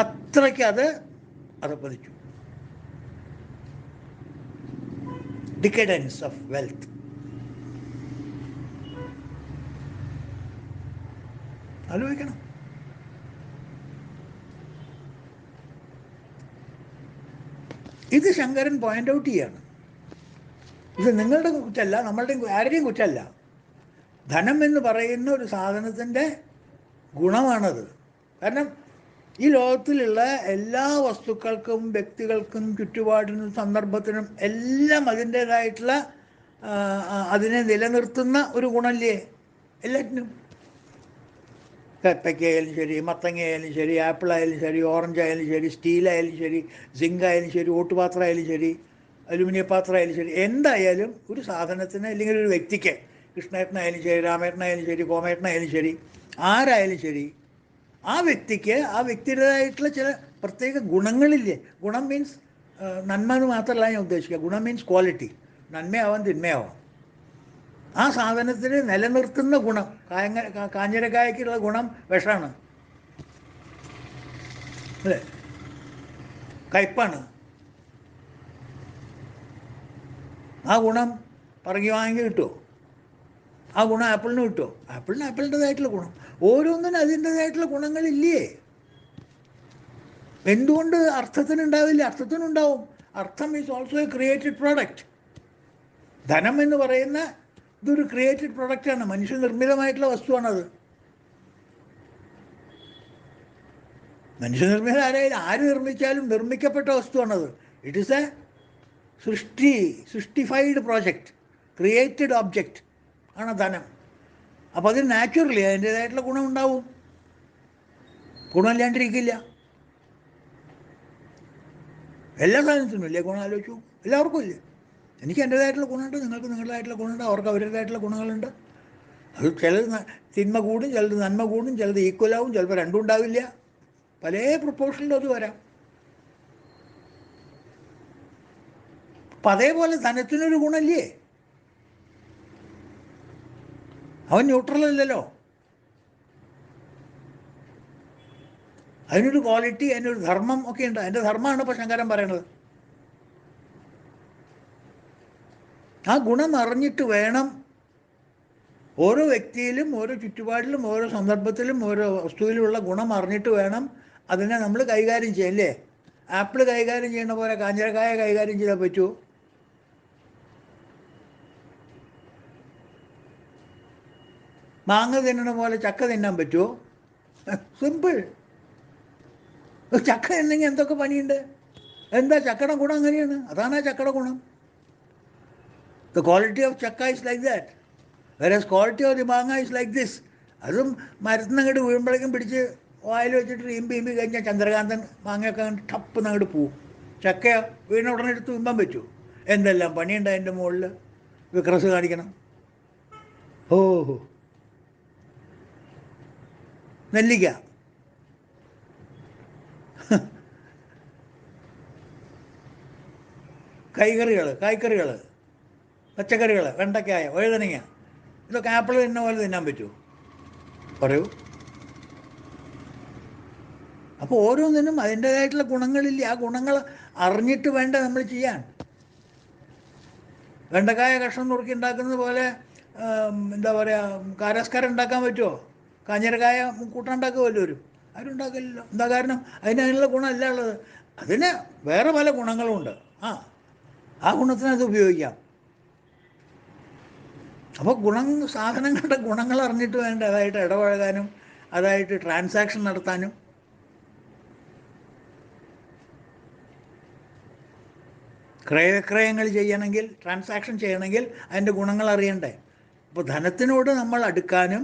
അത്രയ്ക്ക് അത് പതിച്ചു. ഡിക്കഡൻസ് ഓഫ് വെൽത്ത്. ആലോചിക്കണം. ഇത് ശങ്കരൻ പോയിന്റ് ഔട്ട് ചെയ്യാണ്. ഇത് നിങ്ങളുടെ കുറ്റമല്ല, നമ്മളുടെ ആരുടെയും കുറ്റമല്ല. ധനം എന്ന് പറയുന്ന ഒരു സാധനത്തിൻ്റെ ഗുണമാണത്. കാരണം ഈ ലോകത്തിലുള്ള എല്ലാ വസ്തുക്കൾക്കും വ്യക്തികൾക്കും ചുറ്റുപാടിനും സന്ദർഭത്തിനും എല്ലാം അതിൻ്റേതായിട്ടുള്ള അതിനെ നിലനിർത്തുന്ന ഒരു ഗുണമല്ലേ എല്ലാറ്റിനും. കപ്പയ്ക്കായാലും ശരി, മത്തങ്ങയായാലും ശരി, ആപ്പിളായാലും ശരി, ഓറഞ്ച് ആയാലും ശരി, സ്റ്റീലായാലും ശരി, സിങ്ക് ആയാലും ശരി, ഓട്ടുപാത്രം ആയാലും ശരി, അലുമിനിയം പാത്രം ആയാലും ശരി, എന്തായാലും ഒരു സാധനത്തിന് അല്ലെങ്കിൽ ഒരു വ്യക്തിക്ക്, കൃഷ്ണേട്ടനായാലും ശരി, രാമേട്ടനായാലും ശരി, കോമേട്ടനായാലും ശരി, ആരായാലും ശരി, ആ വ്യക്തിക്ക് ആ വ്യക്തിയുടേതായിട്ടുള്ള ചില പ്രത്യേക ഗുണങ്ങളില്ലേ. ഗുണം മീൻസ് നന്മ എന്ന് മാത്രമല്ല ഞാൻ ഉദ്ദേശിക്കുക. ഗുണം മീൻസ് ക്വാളിറ്റി. നന്മയാവാം തിന്മയാവാം. ആ സാധനത്തിന് നിലനിർത്തുന്ന ഗുണം. കാഞ്ഞിരക്കായ്ക്കുള്ള ഗുണം വിഷമാണ്, അല്ലേ? കയ്പ്പാണ്. ആ ഗുണം പറങ്ങി വാങ്ങി കിട്ടുമോ? ആ ഗുണം ആപ്പിളിന് കിട്ടുമോ? ആപ്പിളിന് ആപ്പിളിൻ്റെതായിട്ടുള്ള ഗുണം. ഓരോന്നിനും അതിൻ്റെതായിട്ടുള്ള ഗുണങ്ങളില്ലേ? എന്തുകൊണ്ട് അർത്ഥത്തിനുണ്ടാവില്ല? അർത്ഥത്തിനുണ്ടാവും. അർത്ഥം is also A created product. ധനം എന്ന് പറയുന്ന ഇതൊരു ക്രിയേറ്റഡ് പ്രൊഡക്റ്റാണ്. മനുഷ്യ നിർമ്മിതമായിട്ടുള്ള വസ്തുവാണത്. മനുഷ്യനിർമ്മിത ആരായാലും ആര് നിർമ്മിച്ചാലും നിർമ്മിക്കപ്പെട്ട വസ്തുവാണത്. ഇറ്റ് ഈസ് എ സൃഷ്ടിഫൈഡ് പ്രോജക്റ്റ്, ക്രിയേറ്റഡ് ഓബ്ജക്റ്റ് ആണ് ധനം. അപ്പോൾ അതിന് നാച്ചുറലി അതിൻ്റേതായിട്ടുള്ള ഗുണമുണ്ടാവും, ഗുണമില്ലാണ്ടിരിക്കില്ല. എല്ലാ സാധനത്തിനും ഇല്ലേ ഗുണം? ആലോചിച്ചു, എല്ലാവർക്കും ഇല്ലേ? എനിക്ക് എൻ്റേതായിട്ടുള്ള ഗുണമുണ്ട്, നിങ്ങൾക്ക് നിങ്ങളുടേതായിട്ടുള്ള ഗുണമുണ്ട്, അവർക്ക് അവരുടേതായിട്ടുള്ള ഗുണങ്ങളുണ്ട്. അത് ചിലത് തിന്മ കൂടും, ചിലത് നന്മ കൂടും, ചിലത് ഈക്വലാവും, ചിലപ്പോൾ രണ്ടും ഉണ്ടാവില്ല. പല പ്രൊപ്പോർഷനിലും അത് വരാം. അപ്പം അതേപോലെ ധനത്തിനൊരു ഗുണമില്ലേ? അവൻ ന്യൂട്രൽ അല്ലല്ലോ. അതിനൊരു ക്വാളിറ്റി, അതിനൊരു ധർമ്മം ഒക്കെ ഉണ്ട്. അതിൻ്റെ ധർമ്മമാണ് ഇപ്പോൾ ശങ്കരൻ പറയണത്. ആ ഗുണം അറിഞ്ഞിട്ട് വേണം ഓരോ വ്യക്തിയിലും, ഓരോ ചുറ്റുപാടിലും, ഓരോ സന്ദർഭത്തിലും, ഓരോ വസ്തുവിലുമുള്ള ഗുണം അറിഞ്ഞിട്ട് വേണം അതിനെ നമ്മൾ കൈകാര്യം ചെയ്യാം. അല്ലേ? ആപ്പിൾ കൈകാര്യം ചെയ്യുന്ന പോലെ കാഞ്ഞിരക്കായ കൈകാര്യം ചെയ്താൽ പറ്റുമോ? മാങ്ങ തിന്നണ പോലെ ചക്ക തിന്നാൻ പറ്റുമോ? സിമ്പിൾ. ചക്ക തിന്നെങ്കിൽ എന്തൊക്കെ പണിയുണ്ട്? എന്താ ചക്കയുടെ ഗുണം? അങ്ങനെയാണ്. അതാണ് ആ ചക്കയുടെ ഗുണം. The quality of chakka is like that, whereas quality of the manga is like this. അതും മരത്തിൽ നിന്ന് അങ്ങോട്ട് വീഴുമ്പോഴേക്കും പിടിച്ച് വായിൽ വെച്ചിട്ട് ഈമ്പി കഴിഞ്ഞാൽ ചന്ദ്രകാന്തൻ മാങ്ങയൊക്കെ അങ്ങോട്ട് ടപ്പ് അങ്ങോട്ട് പോവും. ചക്ക വീണ ഉടനെ എടുത്ത് വീമ്പാൻ പറ്റുമോ? എന്തെല്ലാം പണിയുണ്ട് അതിൻ്റെ മുകളിൽ വിക്രസ് കാണിക്കണം. ഓഹോ, നെല്ലിക്ക, കായ്ക്കറികൾ, പച്ചക്കറികൾ, വെണ്ടക്കായ, വഴുതനങ്ങ, ഇതൊക്കെ ആപ്പിൾ തിന്ന പോലെ തിന്നാൻ പറ്റുമോ? പറയൂ. അപ്പോൾ ഓരോന്നിനും അതിൻ്റേതായിട്ടുള്ള ഗുണങ്ങളില്ല. ആ ഗുണങ്ങൾ അറിഞ്ഞിട്ട് വേണ്ട നമ്മൾ ചെയ്യാൻ. വെണ്ടക്കായ കഷ്ണം നുറുക്കി ഉണ്ടാക്കുന്നത് പോലെ എന്താ പറയുക, കാരസ്കാരം ഉണ്ടാക്കാൻ പറ്റുമോ? കാഞ്ഞിരക്കായ കൂട്ടുണ്ടാക്കുമല്ലോ ഒരു, ആരും ഉണ്ടാക്കില്ലല്ലോ. എന്താ കാരണം? അതിനുള്ള ഗുണമല്ല ഉള്ളത്. അതിന് വേറെ പല ഗുണങ്ങളുമുണ്ട്. ആ ഗുണത്തിന് അത് ഉപയോഗിക്കാം. അപ്പോൾ സാധനങ്ങളുടെ ഗുണങ്ങൾ അറിഞ്ഞിട്ട് വേണ്ട അതായിട്ട് ഇടപഴകാനും അതായിട്ട് ട്രാൻസാക്ഷൻ നടത്താനും. ക്രയവിക്രയങ്ങൾ ചെയ്യണമെങ്കിൽ, ട്രാൻസാക്ഷൻ ചെയ്യണമെങ്കിൽ അതിൻ്റെ ഗുണങ്ങൾ അറിയണ്ടേ? അപ്പോൾ ധനത്തിനോട് നമ്മൾ അടുക്കാനും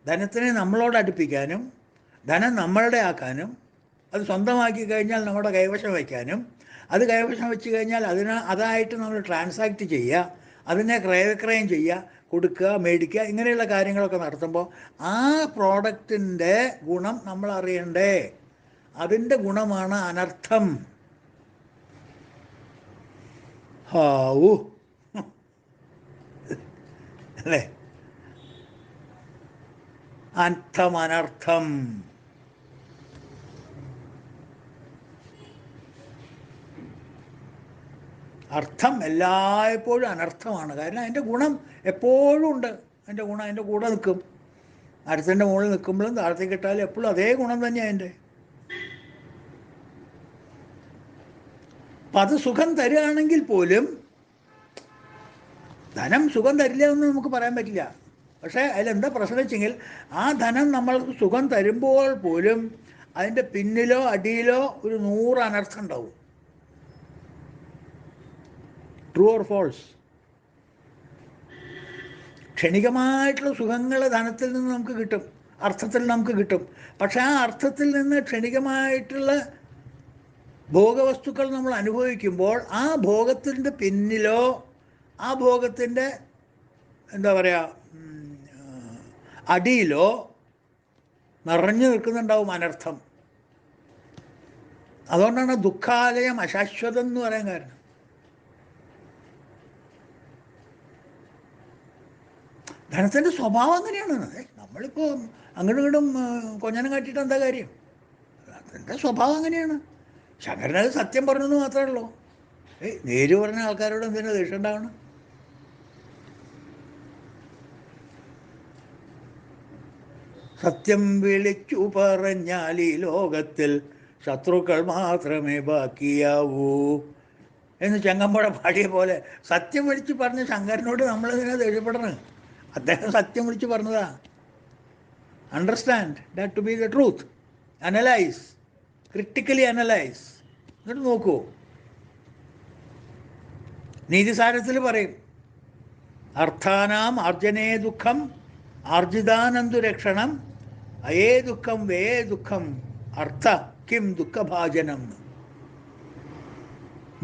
ധനത്തിനെ നമ്മളോട് അടുപ്പിക്കാനും ധനം നമ്മളുടെ ആക്കാനും അത് സ്വന്തമാക്കി കഴിഞ്ഞാൽ നമ്മുടെ കൈവശം വയ്ക്കാനും അത് കൈവശം വെച്ച് കഴിഞ്ഞാൽ അതായിട്ട് നമ്മൾ ട്രാൻസാക്റ്റ് ചെയ്യുക, അതിനെ ക്രയവിക്രയം ചെയ്യുക, കൊടുക്കുക, മേടിക്കുക, ഇങ്ങനെയുള്ള കാര്യങ്ങളൊക്കെ നടത്തുമ്പോൾ ആ പ്രോഡക്റ്റിൻ്റെ ഗുണം നമ്മൾ അറിയണ്ടേ? അതിൻ്റെ ഗുണമാണ് അനർത്ഥം. ഹാവൂ അല്ലേ? അർത്ഥം, അനർത്ഥം. അർത്ഥം എല്ലായ്പ്പോഴും അനർത്ഥമാണ്. കാരണം അതിൻ്റെ ഗുണം എപ്പോഴും ഉണ്ട്. അതിൻ്റെ ഗുണം അതിൻ്റെ കൂടെ നിൽക്കും. മരത്തിൻ്റെ മുകളിൽ നിൽക്കുമ്പോഴും താഴത്തേക്ക് ഇട്ടാലും എപ്പോഴും അതേ ഗുണം തന്നെയാണ് അതിൻ്റെ. അപ്പം അത് സുഖം തരികയാണെങ്കിൽ പോലും, ധനം സുഖം തരില്ല എന്ന് നമുക്ക് പറയാൻ പറ്റില്ല. പക്ഷേ അതിലെന്താ പ്രശ്നം വെച്ചെങ്കിൽ, ആ ധനം നമ്മൾക്ക് സുഖം തരുമ്പോൾ പോലും അതിൻ്റെ പിന്നിലോ അടിയിലോ ഒരു 100 അനർത്ഥം ഉണ്ടാവും. True or false? ക്ഷണികമായിട്ടുള്ള സുഖങ്ങൾ ധനത്തിൽ നിന്ന് നമുക്ക് കിട്ടും, അർത്ഥത്തിൽ നമുക്ക് കിട്ടും. പക്ഷെ ആ അർത്ഥത്തിൽ നിന്ന് ക്ഷണികമായിട്ടുള്ള ഭോഗവസ്തുക്കൾ നമ്മൾ അനുഭവിക്കുമ്പോൾ ആ ഭോഗത്തിൻ്റെ പിന്നിലോ ആ ഭോഗത്തിൻ്റെ എന്താ പറയുക അടിയിലോ നിറഞ്ഞു നിൽക്കുന്നുണ്ടാവും അനർത്ഥം. അതുകൊണ്ടാണ് ദുഃഖാലയം അശാശ്വതം എന്ന് പറയാൻ കാരണം. ധനത്തിൻ്റെ സ്വഭാവം അങ്ങനെയാണ്. നമ്മളിപ്പോൾ അങ്ങോട്ടും ഇങ്ങോട്ടും കൊഞ്ഞനം കാട്ടിയിട്ട് എന്താ കാര്യം? അതിൻ്റെ സ്വഭാവം അങ്ങനെയാണ്. ശങ്കരനത് സത്യം പറഞ്ഞെന്ന് മാത്രമേ ഉള്ളൂ. നേര് പറഞ്ഞ ആൾക്കാരോട് എന്തിനാ ദേഷ്യം ഉണ്ടാവണം? സത്യം വിളിച്ചു പറഞ്ഞാൽ ഈ ലോകത്തിൽ ശത്രുക്കൾ മാത്രമേ ബാക്കിയാവൂ എന്ന് ചെങ്ങമ്പുഴ പാടിയ പോലെ സത്യം വിളിച്ച് പറഞ്ഞ ശങ്കരനോട് നമ്മളെന്തിനാ ദേഷ്യപ്പെടണം? അദ്ദേഹം സത്യം വിളിച്ച് പറഞ്ഞതാ. Understand that to be the truth, analyse critically analyse, എന്നിട്ട് നോക്കൂ. നീതിസാരത്തിൽ പറയും, അർത്ഥാനാം ആർജനേ ദുഃഖം ആർജിതാനന്തു രക്ഷണം അയേ ദുഃഖം വേ ദുഃഖം അർത്ഥ കിം ദുഃഖഭാജനം.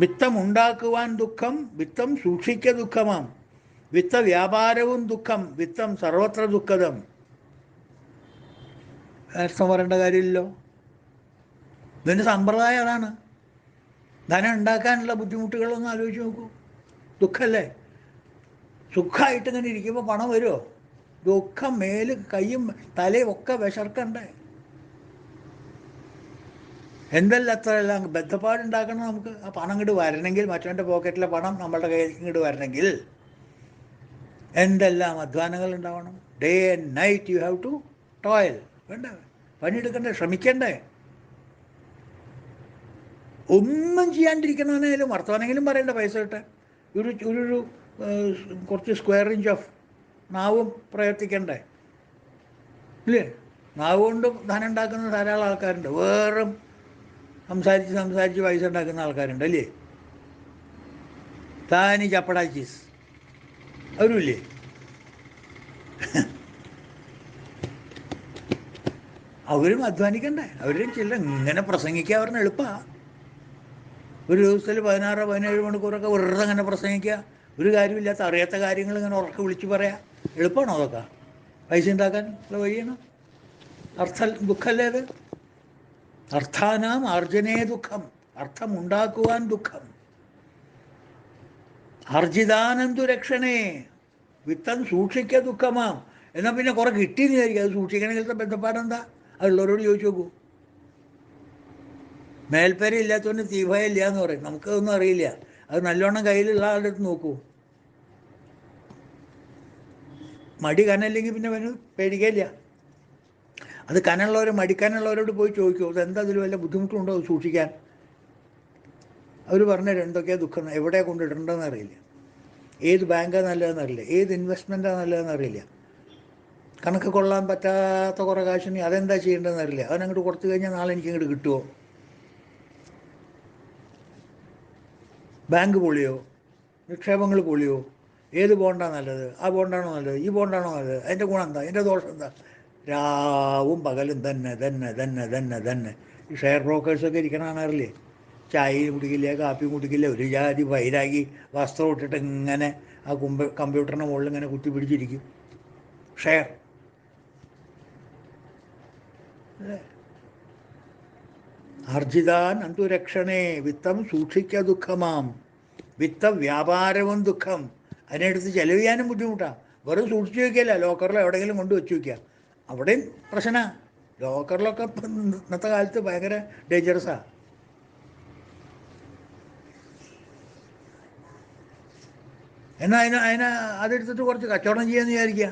വിത്തം ഉണ്ടാക്കുവാൻ ദുഃഖം, വിത്തം സൂക്ഷിക്ക ദുഃഖമാം. വിത്ത വ്യാപാരവും ദുഃഖം, വിത്തം സർവത്ര ദുഃഖദം. അർത്ഥം പറയേണ്ട കാര്യമില്ലല്ലോ. ഇതിൻ്റെ സമ്പ്രദായം അതാണ്. ധനം ഉണ്ടാക്കാനുള്ള ബുദ്ധിമുട്ടുകളൊന്നും ആലോചിച്ച് നോക്കൂ. ദുഃഖമല്ലേ? സുഖമായിട്ട് ഇങ്ങനെ ഇരിക്കുമ്പോൾ പണം വരുമോ? ദുഃഖം, മേല് കൈയും തലയും ഒക്കെ വിശർക്കണ്ടേ? എന്തെല്ലാം അത്ര എല്ലാം ബന്ധപ്പാടുണ്ടാക്കണം നമുക്ക്. ആ പണം ഇങ്ങോട്ട് വരണമെങ്കിൽ, മറ്റവൻ്റെ പോക്കറ്റിലെ പണം നമ്മളുടെ കയ്യിൽ ഇങ്ങോട്ട് വരണമെങ്കിൽ എന്തെല്ലാം അധ്വാനങ്ങൾ ഉണ്ടാവണം. Day and night you have to toil. വേണ്ടേ? പണിയെടുക്കണ്ടേ? ശ്രമിക്കണ്ടേ? ഒന്നും ചെയ്യാണ്ടിരിക്കണമെങ്കിലും വർത്തമാനെങ്കിലും പറയണ്ട പൈസ കിട്ടാൻ. ഒരു കുറച്ച് സ്ക്വയർ ഇഞ്ച് ഓഫ് നാവും പ്രവർത്തിക്കണ്ടേ? ഇല്ലേ? നാവ് കൊണ്ട് ധനം ഉണ്ടാക്കുന്ന ധാരാളം ആൾക്കാരുണ്ട്. വേറെ സംസാരിച്ച് പൈസ ഉണ്ടാക്കുന്ന ആൾക്കാരുണ്ട്, അല്ലേ? താനി ചപ്പടാച്ചീസ് അവരുമില്ലേ? അവരും അധ്വാനിക്കണ്ടേ? അവരും ചില ഇങ്ങനെ പ്രസംഗിക്കുക പറഞ്ഞ എളുപ്പമാണ്. ഒരു ദിവസത്തിൽ 16-17 മണിക്കൂറൊക്കെ വെറുതെ അങ്ങനെ പ്രസംഗിക്കുക, ഒരു കാര്യമില്ലാത്ത അറിയാത്ത കാര്യങ്ങൾ ഇങ്ങനെ ഉറക്കെ വിളിച്ച് പറയാം. എളുപ്പമാണോ അതൊക്കെ? പൈസ ഉണ്ടാക്കാൻ ഉള്ള വഴിയാണ്. ദുഃഖമല്ലേ അത്? അർത്ഥാനാം ആർജനേ ദുഃഖം, അർത്ഥമുണ്ടാക്കുവാൻ ദുഃഖം. ആർജിതാനന്തു രക്ഷണേ, വിത്തം സൂക്ഷിക്ക ദുഃഖമാം. എന്നാൽ പിന്നെ കുറെ കിട്ടിയെന്ന് വിചാരിക്കും. അത് സൂക്ഷിക്കണമെങ്കിലത്തെ ബന്ധപ്പാടെന്താ? അതുള്ളവരോട് ചോദിച്ചു നോക്കൂ. മേൽപ്പേര ഇല്ലാത്തവന് തീഭയം ഇല്ല എന്ന് പറയും. നമുക്കതൊന്നും അറിയില്ല. അത് നല്ലോണം കയ്യിലുള്ള ആളുടെ അടുത്ത് നോക്കൂ. മടി കനല്ലെങ്കിൽ പിന്നെ അവന് പേടിക്കില്ല. അത് കനുള്ളവർ, മടിക്കാനുള്ളവരോട് പോയി ചോദിക്കൂ, അതെന്താ അതിൽ വല്ല ബുദ്ധിമുട്ടുണ്ടോ അത് സൂക്ഷിക്കാൻ? അവർ പറഞ്ഞുതരും എന്തൊക്കെയാണ് ദുഃഖം, എവിടെയാണ് കൊണ്ടിടേണ്ടതെന്ന് അറിയില്ല, ഏത് ബാങ്കാണ് നല്ലതെന്ന് അറിയില്ല, ഏത് ഇൻവെസ്റ്റ്മെൻറ്റാണ് നല്ലതെന്ന് അറിയില്ല, കണക്ക് കൊള്ളാൻ പറ്റാത്ത കുറേ കാശിന് അതെന്താ ചെയ്യേണ്ടതെന്ന് അറിയില്ല. അവനങ്ങോട്ട് കൊടുത്തു കഴിഞ്ഞാൽ നാളെ എനിക്ക് ഇങ്ങോട്ട് കിട്ടുമോ? ബാങ്ക് പൊളിയോ? നിക്ഷേപങ്ങൾ പൊളിയോ? ഏത് ബോണ്ടാണ് നല്ലത്? ആ ബോണ്ടാണോ നല്ലത്? ഈ ബോണ്ടാണോ നല്ലത്? അതിൻ്റെ ഗുണം എന്താ? അതിൻ്റെ ദോഷം എന്താ? രാവും പകലും തന്നെ തന്നെ തന്നെ തന്നെ തന്നെ. ഈ ഷെയർ ബ്രോക്കേഴ്സൊക്കെ ഇരിക്കണ കാണാറില്ലേ? ചായയും കുടിക്കില്ല, കാപ്പിയും കുടിക്കില്ല, ഒരു ജാതി വൈരാഗി വസ്ത്രം ഇട്ടിട്ട് ഇങ്ങനെ ആ കമ്പ്യൂട്ടറിൻ്റെ മുകളിൽ ഇങ്ങനെ കുത്തി പിടിച്ചിരിക്കും. ഷെയർ ആർജിതാൻ അന്തുരക്ഷണേ വിത്തം സൂക്ഷിക്ക ദുഃഖമാം. വിത്ത വ്യാപാരവും ദുഃഖം. അതിനടുത്ത് ചെലവ് ചെയ്യാനും ബുദ്ധിമുട്ടാണ്. വെറും സൂക്ഷിച്ച് വയ്ക്കില്ല, ലോക്കറിൽ എവിടെയെങ്കിലും കൊണ്ട് വെച്ച് വയ്ക്കുക, അവിടെയും പ്രശ്നമാണ്. ലോക്കറിലൊക്കെ ഇന്നത്തെ കാലത്ത് ഭയങ്കര ഡേഞ്ചറസാണ്. എന്നാൽ അതെടുത്തിട്ട് കുറച്ച് കച്ചവടം ചെയ്യാമെന്ന് വിചാരിക്കുക.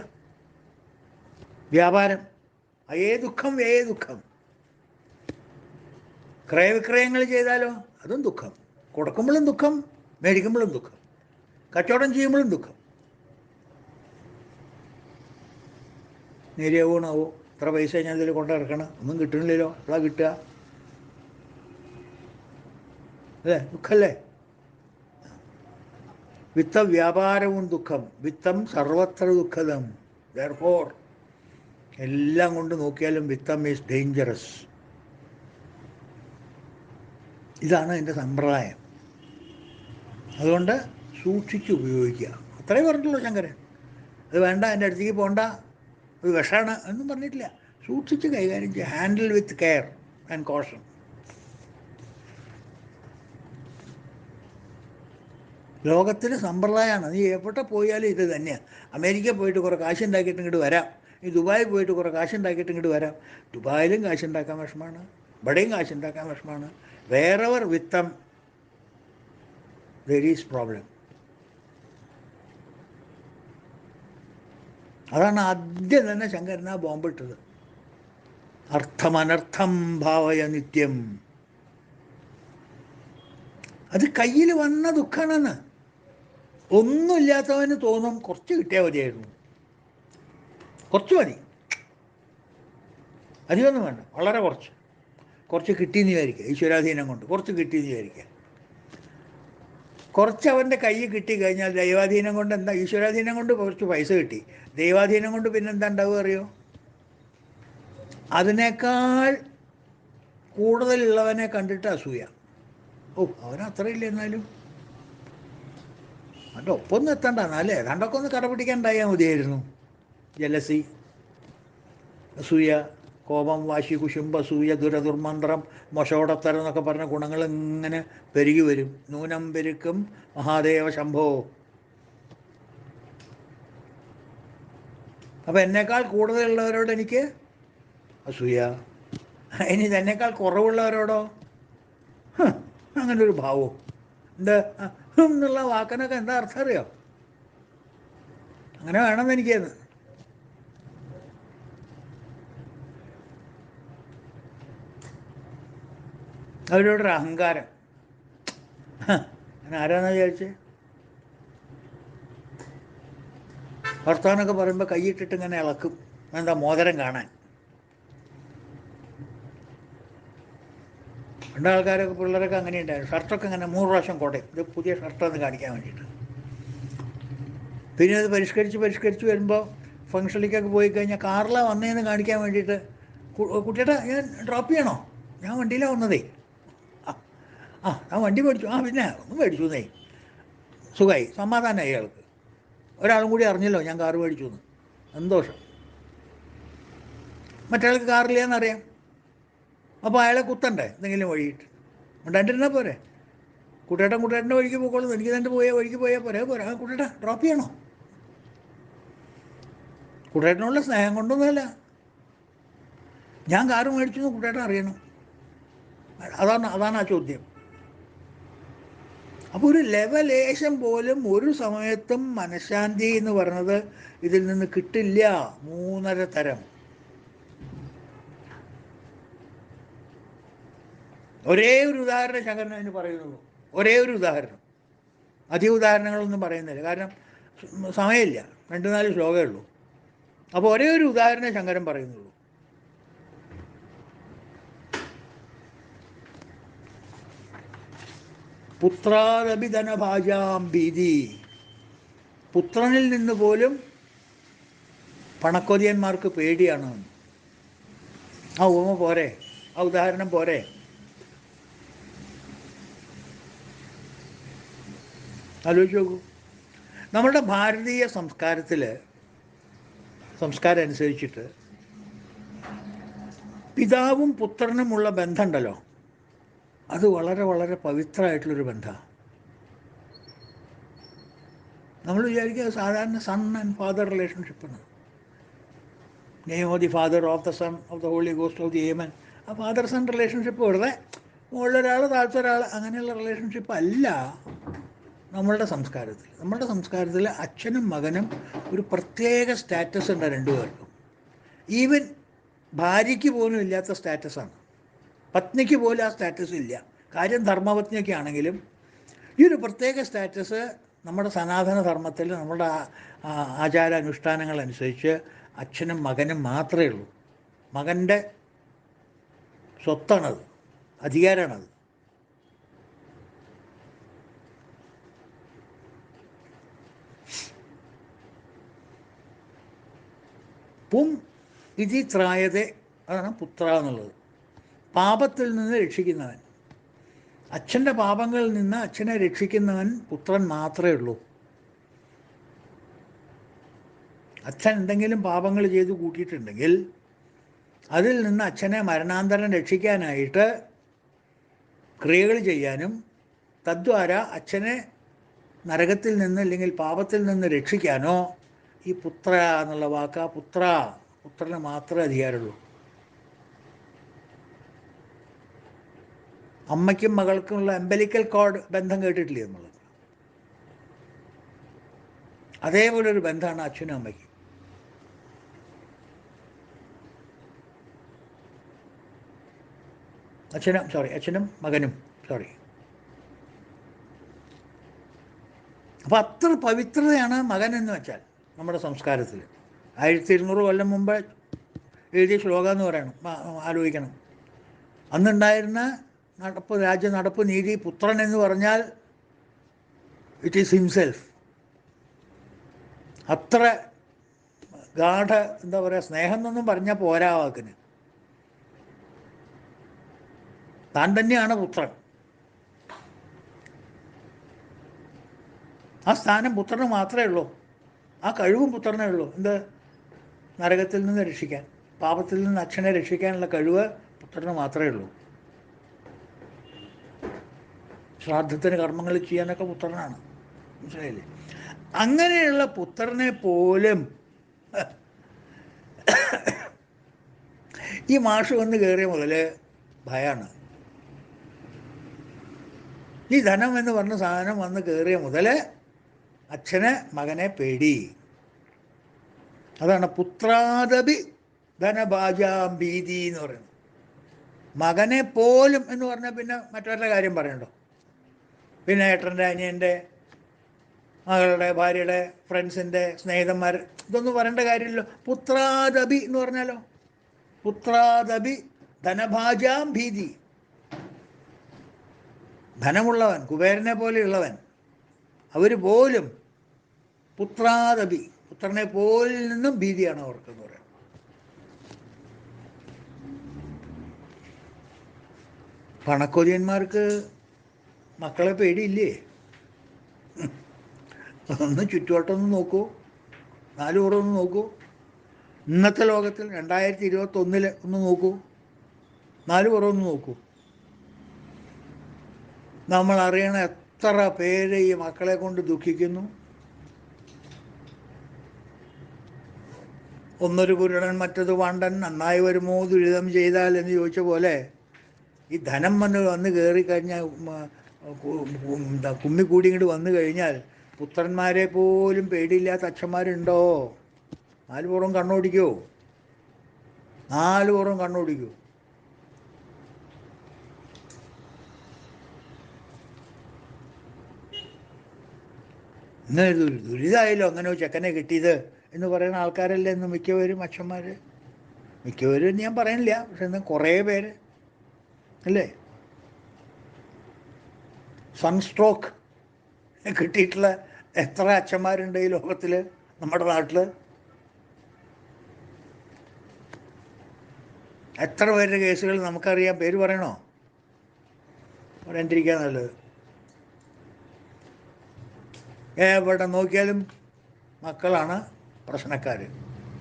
വ്യാപാരം അയേ ദുഃഖം വേ ദുഃഖം. ക്രയവിക്രയങ്ങൾ ചെയ്താലോ അതും ദുഃഖം. കൊടുക്കുമ്പോഴും ദുഃഖം, മേടിക്കുമ്പോഴും ദുഃഖം, കച്ചവടം ചെയ്യുമ്പോഴും ദുഃഖം. നേരിയാവണാവോ? ഇത്ര പൈസ ഞാൻ ഇതിൽ കൊണ്ടിറക്കണം, ഒന്നും കിട്ടണില്ലല്ലോ, എപ്പോഴാ കിട്ടുക? അല്ലേ? ദുഃഖമല്ലേ? വിത്ത വ്യാപാരവും ദുഃഖം, വിത്തം സർവത്ര ദുഃഖദം. ദെയർഫോർ എല്ലാം കൊണ്ട് നോക്കിയാലും വിത്തം ഈസ് ഡേഞ്ചറസ്. ഇതാണ് അതിൻ്റെ സമ്പ്രദായം. അതുകൊണ്ട് സൂക്ഷിച്ച് ഉപയോഗിക്കുക, അത്രേ പറഞ്ഞിട്ടുള്ളൂ ശങ്കരൻ. അത് വേണ്ട, എൻ്റെ അടുത്തേക്ക് പോകണ്ട, അത് വിഷമാണ് എന്നും പറഞ്ഞിട്ടില്ല. സൂക്ഷിച്ച് കൈകാര്യം ചെയ്യുക. Handle with care and caution. ലോകത്തിന് സമ്പ്രദായമാണ്. നീ എവിടെ പോയാലും ഇത് തന്നെയാണ്. അമേരിക്കയിൽ പോയിട്ട് കുറേ കാശുണ്ടാക്കിയിട്ട് ഇങ്ങോട്ട് വരാം, ഈ ദുബായിൽ പോയിട്ട് കുറേ കാശുണ്ടാക്കിയിട്ട് ഇങ്ങോട്ട് വരാം. ദുബായിലും കാശുണ്ടാക്കാൻ വിഷമമാണ്, ഇവിടെയും കാശുണ്ടാക്കാൻ വിഷമമാണ്. Wherever vittam there is problem. അതാണ് ആദ്യം തന്നെ ശങ്കരനാ ബോംബിട്ടത്. അർത്ഥമനർത്ഥം ഭാവയ നിത്യം. അത് കയ്യിൽ വന്ന ദുഃഖമാണെന്ന്. ഒന്നുമില്ലാത്തവന് തോന്നും കുറച്ച് കിട്ടിയാൽ മതിയായിരുന്നു, കുറച്ച് മതി, അധികമൊന്നും വേണ്ട, വളരെ കുറച്ച്. കുറച്ച് കിട്ടിയെന്ന് വിചാരിക്കുക, ഈശ്വരാധീനം കൊണ്ട് കുറച്ച് കിട്ടിയെന്ന് വിചാരിക്കുക. കുറച്ച് അവൻ്റെ കയ്യിൽ കിട്ടിക്കഴിഞ്ഞാൽ ദൈവാധീനം കൊണ്ട് എന്താ, ഈശ്വരാധീനം കൊണ്ട് കുറച്ച് പൈസ കിട്ടി, ദൈവാധീനം കൊണ്ട് പിന്നെന്താ ഉണ്ടാവുക അറിയോ? അതിനേക്കാൾ കൂടുതലുള്ളവനെ കണ്ടിട്ട് അസൂയ. ഓ, അവനത്രയില്ല, എന്നാലും അതിൻ്റെ ഒപ്പൊന്നും എത്തണ്ട, എന്നാലേ ഏതാണ്ടൊക്കെ ഒന്ന് കടപിടിക്കാണ്ടായാൽ മതിയായിരുന്നു. ജലസി, അസൂയ, കോപം, വാശി, കുശുമ്പ്, അസൂയ, ദുരദുർമന്ത്രം, മൊശോടത്തരം എന്നൊക്കെ പറഞ്ഞ ഗുണങ്ങൾ ഇങ്ങനെ പെരുകി വരും. നൂനം പെരുക്കും മഹാദേവ ശംഭോ. അപ്പം എന്നേക്കാൾ കൂടുതലുള്ളവരോട് എനിക്ക് അസൂയ, ഇനി എന്നേക്കാൾ കുറവുള്ളവരോടോ അങ്ങനെ ഒരു ഭാവവും. എന്താ എന്നുള്ള വാക്കിനൊക്കെ എന്താ അർത്ഥം അറിയോ? അങ്ങനെ വേണമെന്ന് എനിക്കത്. അവരോടൊരു അഹങ്കാരം. ഞാൻ ആരാന്നാ വിചാരിച്ചേ? വർത്തമാനമൊക്കെ പറയുമ്പോൾ കൈയിട്ടിട്ട് ഇങ്ങനെ ഇളക്കും, എന്താ മോതിരം കാണാൻ. പണ്ട് ആൾക്കാരൊക്കെ, പിള്ളേരൊക്കെ അങ്ങനെ ഉണ്ടായിരുന്നു. ഷർട്ടൊക്കെ ഇങ്ങനെ 3 പ്രാവശ്യം കോട്ടെ, ഇത് പുതിയ ഷർട്ടെന്ന് കാണിക്കാൻ വേണ്ടിയിട്ട്. പിന്നെ അത് പരിഷ്കരിച്ച് വരുമ്പോൾ ഫംഗ്ഷനിലേക്കൊക്കെ പോയി കഴിഞ്ഞാൽ കാറിലാണ് വന്നതെന്ന് കാണിക്കാൻ വേണ്ടിയിട്ട്, കുട്ടിയേട്ടാ ഞാൻ ഡ്രോപ്പ് ചെയ്യണോ, ഞാൻ വണ്ടിയിലാണ് വന്നതേ. ഞാൻ വണ്ടി മേടിച്ചു. പിന്നെ ഒന്ന് മേടിച്ചു എന്നേ, സുഖമായി, സമാധാനമായി അയാൾക്ക്. ഒരാളും കൂടി അറിഞ്ഞല്ലോ ഞാൻ കാറ് മേടിച്ചു എന്ന്, സന്തോഷം. മറ്റയാൾക്ക് കാറില്ലെന്നറിയാം. അപ്പോൾ അയാളെ കുത്തണ്ടേ എന്തെങ്കിലും വഴിയിട്ട്? ഉണ്ടാണ്ടിരുന്നാൽ പോരെ. കുട്ടേട്ടൻ്റെ വഴിക്ക് പോയിക്കോളൂ, എനിക്ക് തന്നെ വഴിക്ക് പോയാൽ പോരെ. കുട്ടേട്ട ഡ്രോപ്പ് ചെയ്യണോ? കുട്ടേട്ടനുള്ള സ്നേഹം കൊണ്ടൊന്നുമല്ല, ഞാൻ കാറ് മേടിച്ചു എന്ന് കുട്ടേട്ടൻ അറിയണം. അതാണ് ആ ചോദ്യം. അപ്പോൾ ഒരു ലെവലേശം പോലും ഒരു സമയത്തും മനഃശാന്തി എന്ന് പറയുന്നത് ഇതിൽ നിന്ന് കിട്ടില്ല. 3.5 തരം. ഒരേ ഒരു ഉദാഹരണം ശങ്കരൻ അതിന് പറയുന്നുള്ളൂ. ഒരേ ഒരു ഉദാഹരണം, അധിക ഉദാഹരണങ്ങളൊന്നും പറയുന്നില്ല, കാരണം സമയമില്ല. 2-4 ശ്ലോകമേ ഉള്ളൂ. അപ്പോൾ ഒരേ ഒരു ഉദാഹരണം ശങ്കരൻ പറയുന്നുള്ളൂ. പുത്രാദഭിധനഭാജാം ഭീതി. പുത്രനിൽ നിന്ന് പോലും പണക്കൊതിയന്മാർക്ക് പേടിയാണ്. ആ ഉപമ പോരെ? ആ ഉദാഹരണം പോരെ? ആലോചിച്ച് നോക്കൂ. നമ്മുടെ ഭാരതീയ സംസ്കാരം അനുസരിച്ചിട്ട് പിതാവും പുത്രനുമുള്ള ബന്ധമുണ്ടല്ലോ, അത് വളരെ വളരെ പവിത്രമായിട്ടുള്ളൊരു ബന്ധമാണ്. നമ്മൾ വിചാരിക്കുക സാധാരണ സൺ ആൻഡ് ഫാദർ റിലേഷൻഷിപ്പാണ്. Name of the father, of the son, of the holy ghost, of the amen. ആ ഫാദർ സൺ റിലേഷൻഷിപ്പ് വെറുതെ മുകളിലൊരാൾ താഴ്ത്തൊരാൾ അങ്ങനെയുള്ള റിലേഷൻഷിപ്പ് അല്ല നമ്മളുടെ സംസ്കാരത്തിൽ അച്ഛനും മകനും ഒരു പ്രത്യേക സ്റ്റാറ്റസ് ഉണ്ട് രണ്ടുപേർക്കും. ഈവൻ ഭാര്യയ്ക്ക് പോലും ഇല്ലാത്ത സ്റ്റാറ്റസാണ്. പത്നിക്ക് പോലും ആ സ്റ്റാറ്റസ് ഇല്ല. കാര്യം ധർമ്മപത്നിയൊക്കെ ആണെങ്കിലും ഈ ഒരു പ്രത്യേക സ്റ്റാറ്റസ് നമ്മുടെ സനാതന ധർമ്മത്തിൽ, നമ്മുടെ ആചാരാനുഷ്ഠാനങ്ങളനുസരിച്ച് അച്ഛനും മകനും മാത്രമേ ഉള്ളൂ. മകൻ്റെ സ്വത്താണത്, അധികാരമാണത്. പും ഇതി ത്രായതെ, അതാണ് പുത്ര എന്നുള്ളത്. പാപത്തിൽ നിന്ന് രക്ഷിക്കുന്നവൻ, അച്ഛൻ്റെ പാപങ്ങളിൽ നിന്ന് അച്ഛനെ രക്ഷിക്കുന്നവൻ പുത്രൻ മാത്രമേ ഉള്ളൂ. അച്ഛൻ എന്തെങ്കിലും പാപങ്ങൾ ചെയ്ത് കൂട്ടിയിട്ടുണ്ടെങ്കിൽ അതിൽ നിന്ന് അച്ഛനെ മരണാന്തരം രക്ഷിക്കാനായിട്ട് ക്രിയകൾ ചെയ്യാനും തദ്വാര അച്ഛനെ നരകത്തിൽ നിന്ന് അല്ലെങ്കിൽ പാപത്തിൽ നിന്ന് രക്ഷിക്കാനോ ഈ പുത്ര എന്നുള്ള വാക്ക്, പുത്രന് മാത്രമേ അധികാരമുള്ളൂ. അമ്മയ്ക്കും മകൾക്കുമുള്ള അംബലിക്കൽ കോഡ് ബന്ധം കേട്ടിട്ടില്ലേ നമ്മൾ? അതേപോലെ ഒരു ബന്ധമാണ് അച്ഛനും അമ്മയ്ക്കും. അച്ഛനും മകനും. അപ്പോൾ അത്ര പവിത്രതയാണ് മകൻ എന്ന് വെച്ചാൽ നമ്മുടെ സംസ്കാരത്തിൽ. 1200 കൊല്ലം മുമ്പ് എഴുതിയ ശ്ലോകം എന്ന് പറയണം, ആലോചിക്കണം. അന്നുണ്ടായിരുന്ന രാജ്യ നടപ്പ് നീതി, പുത്രൻ എന്ന് പറഞ്ഞാൽ ഇറ്റ് ഈസ് ഹിംസെൽഫ്. അത്ര ഗാഠ എന്താ പറയുക, സ്നേഹം എന്നൊന്നും പറഞ്ഞാൽ പോരാ വാക്കിന്. താൻ തന്നെയാണ് പുത്രൻ. ആ സ്ഥാനം പുത്രന് മാത്രമേ ഉള്ളൂ. ആ കഴിവും പുത്രനേ ഉള്ളൂ. എന്ത്? നരകത്തിൽ നിന്ന് രക്ഷിക്കാൻ, പാപത്തിൽ നിന്ന് അച്ഛനെ രക്ഷിക്കാനുള്ള കഴിവ് പുത്രന് മാത്രമേ ഉള്ളൂ. ശ്രാദ്ധത്തിന് കർമ്മങ്ങൾ ചെയ്യാനൊക്കെ പുത്രനാണ്. മനസ്സിലായില്ലേ? അങ്ങനെയുള്ള പുത്രനെ പോലും ഈ മാഷ് വന്ന് കയറിയ മുതൽ ഭയമാണ്. ഈ ധനം എന്ന് പറഞ്ഞ സാധനം വന്ന് കയറിയ മുതൽ അച്ഛന് മകനെ പേടി. അതാണ് പുത്രാദപി ധനഭാജാം ഭീതി എന്ന് പറയുന്നത്. മകനെ പോലും എന്ന് പറഞ്ഞാൽ പിന്നെ മറ്റവരുടെ കാര്യം പറയണ്ടോ? പിന്നെ ഏട്ടൻ്റെ, അനിയൻ്റെ, മകളുടെ, ഭാര്യയുടെ, ഫ്രണ്ട്സിൻ്റെ, സ്നേഹിതന്മാർ, ഇതൊന്നും പറയേണ്ട കാര്യമില്ലല്ലോ. പുത്രാദപി എന്ന് പറഞ്ഞാലോ, പുത്രാദപി ധനഭാജാം ഭീതി. ധനമുള്ളവൻ, കുബേരനെ പോലെയുള്ളവൻ, അവർ പോലും പുത്രാദപി, പുത്രനെ പോലിൽ നിന്നും ഭീതിയാണ് അവർക്കെന്ന് പറയുന്നത്. പണക്കൊതിയന്മാർക്ക് മക്കളെ പേടിയില്ലേ? ഒന്ന് ചുറ്റുവട്ടമൊന്ന് നോക്കൂ, 4 പുറമൊന്ന് നോക്കൂ. ഇന്നത്തെ ലോകത്തിൽ 2021 ഒന്ന് നോക്കൂ, 4 പുറമൊന്ന് നോക്കൂ. നമ്മൾ അറിയണ എത്ര പേര് ഈ മക്കളെ കൊണ്ട് ദുഃഖിക്കുന്നു. ഒന്നൊരു കുരുടൻ മറ്റത് വാണ്ടൻ, നന്നായി വരുമോ ദുരിതം ചെയ്താൽ എന്ന് ചോദിച്ച പോലെ ഈ ധനം വന്ന് കയറിക്കഴിഞ്ഞാൽ, എന്താ കുമ്മിക്കൂടി ഇങ്ങോട്ട് വന്നു കഴിഞ്ഞാൽ പുത്രന്മാരെ പോലും പേടിയില്ലാത്ത അച്ഛന്മാരുണ്ടോ? 4 പുറം കണ്ണോടിക്കോ? 4 പുറം കണ്ണോടിക്കോ? ഇങ്ങനെ ദുരിതമായല്ലോ അങ്ങനെ ചെക്കനെ കിട്ടിയത് എന്ന് പറയുന്ന ആൾക്കാരല്ലേ ഇന്ന് മിക്കവരും അച്ഛന്മാർ. മിക്കവരും ഞാൻ പറയണില്ല, പക്ഷെ ഇന്ന് കുറേ പേര് അല്ലേ സൺസ്ട്രോക്ക് കിട്ടിയിട്ടുള്ള എത്ര അച്ഛന്മാരുണ്ട് ഈ ലോകത്തിൽ, നമ്മുടെ നാട്ടിൽ? എത്ര പേരുടെ കേസുകൾ നമുക്കറിയാം? പേര് പറയണോ? പറയാണ്ടിരിക്കുക നല്ലത്. എവിടെ നോക്കിയാലും മക്കളാണ് പ്രശ്നക്കാർ.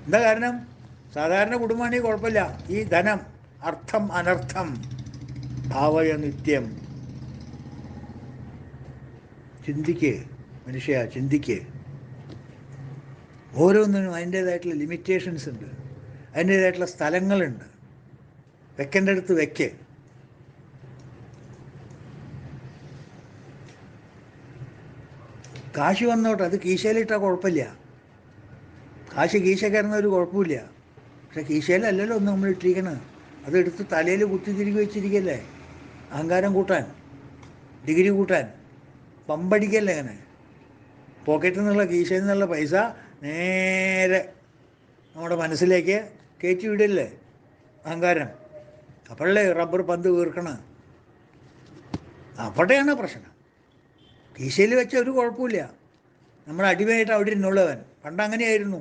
എന്താ കാരണം? സാധാരണ കുടുംബമാണെങ്കിൽ കുഴപ്പമില്ല. ഈ ധനം, അർത്ഥം അനർത്ഥം ഭാവയ നിത്യം. ചിന്തിക്ക് മനുഷ്യ, ചിന്തിക്ക്. ഓരോന്നിനും അതിൻ്റേതായിട്ടുള്ള ലിമിറ്റേഷൻസ് ഉണ്ട്, അതിൻ്റേതായിട്ടുള്ള സ്ഥലങ്ങളുണ്ട്. വെക്കേണ്ട അടുത്ത് വെക്ക്. കാശ് വന്നോട്ടെ, അത് കീശയിലിട്ടാൽ കുഴപ്പമില്ല. കാശ് കീശ കയറുന്ന ഒരു കുഴപ്പമില്ല. പക്ഷെ കീശയിലല്ലല്ലോ ഒന്ന് നമ്മൾ ഇട്ടിരിക്കണത്. അതെടുത്ത് തലയിൽ കുത്തി തിരികെ വെച്ചിരിക്കല്ലേ, അഹങ്കാരം കൂട്ടാൻ, ഡിഗ്രി കൂട്ടാൻ, പമ്പടിക്കല്ലേ. അങ്ങനെ പോക്കറ്റിൽ നിന്നുള്ള, കീശയിൽ നിന്നുള്ള പൈസ നേരെ നമ്മുടെ മനസ്സിലേക്ക് കയറ്റി വിടല്ലേ അഹങ്കാരം. അപ്പോഴല്ലേ റബ്ബർ പന്ത് വീർക്കണ. അവിടെയാണ് പ്രശ്നം. കീശയിൽ വെച്ച ഒരു കുഴപ്പമില്ല, നമ്മൾ അടിമയായിട്ട് അവിടെ ഇരുന്നുള്ളവൻ. പണ്ട് അങ്ങനെയായിരുന്നു.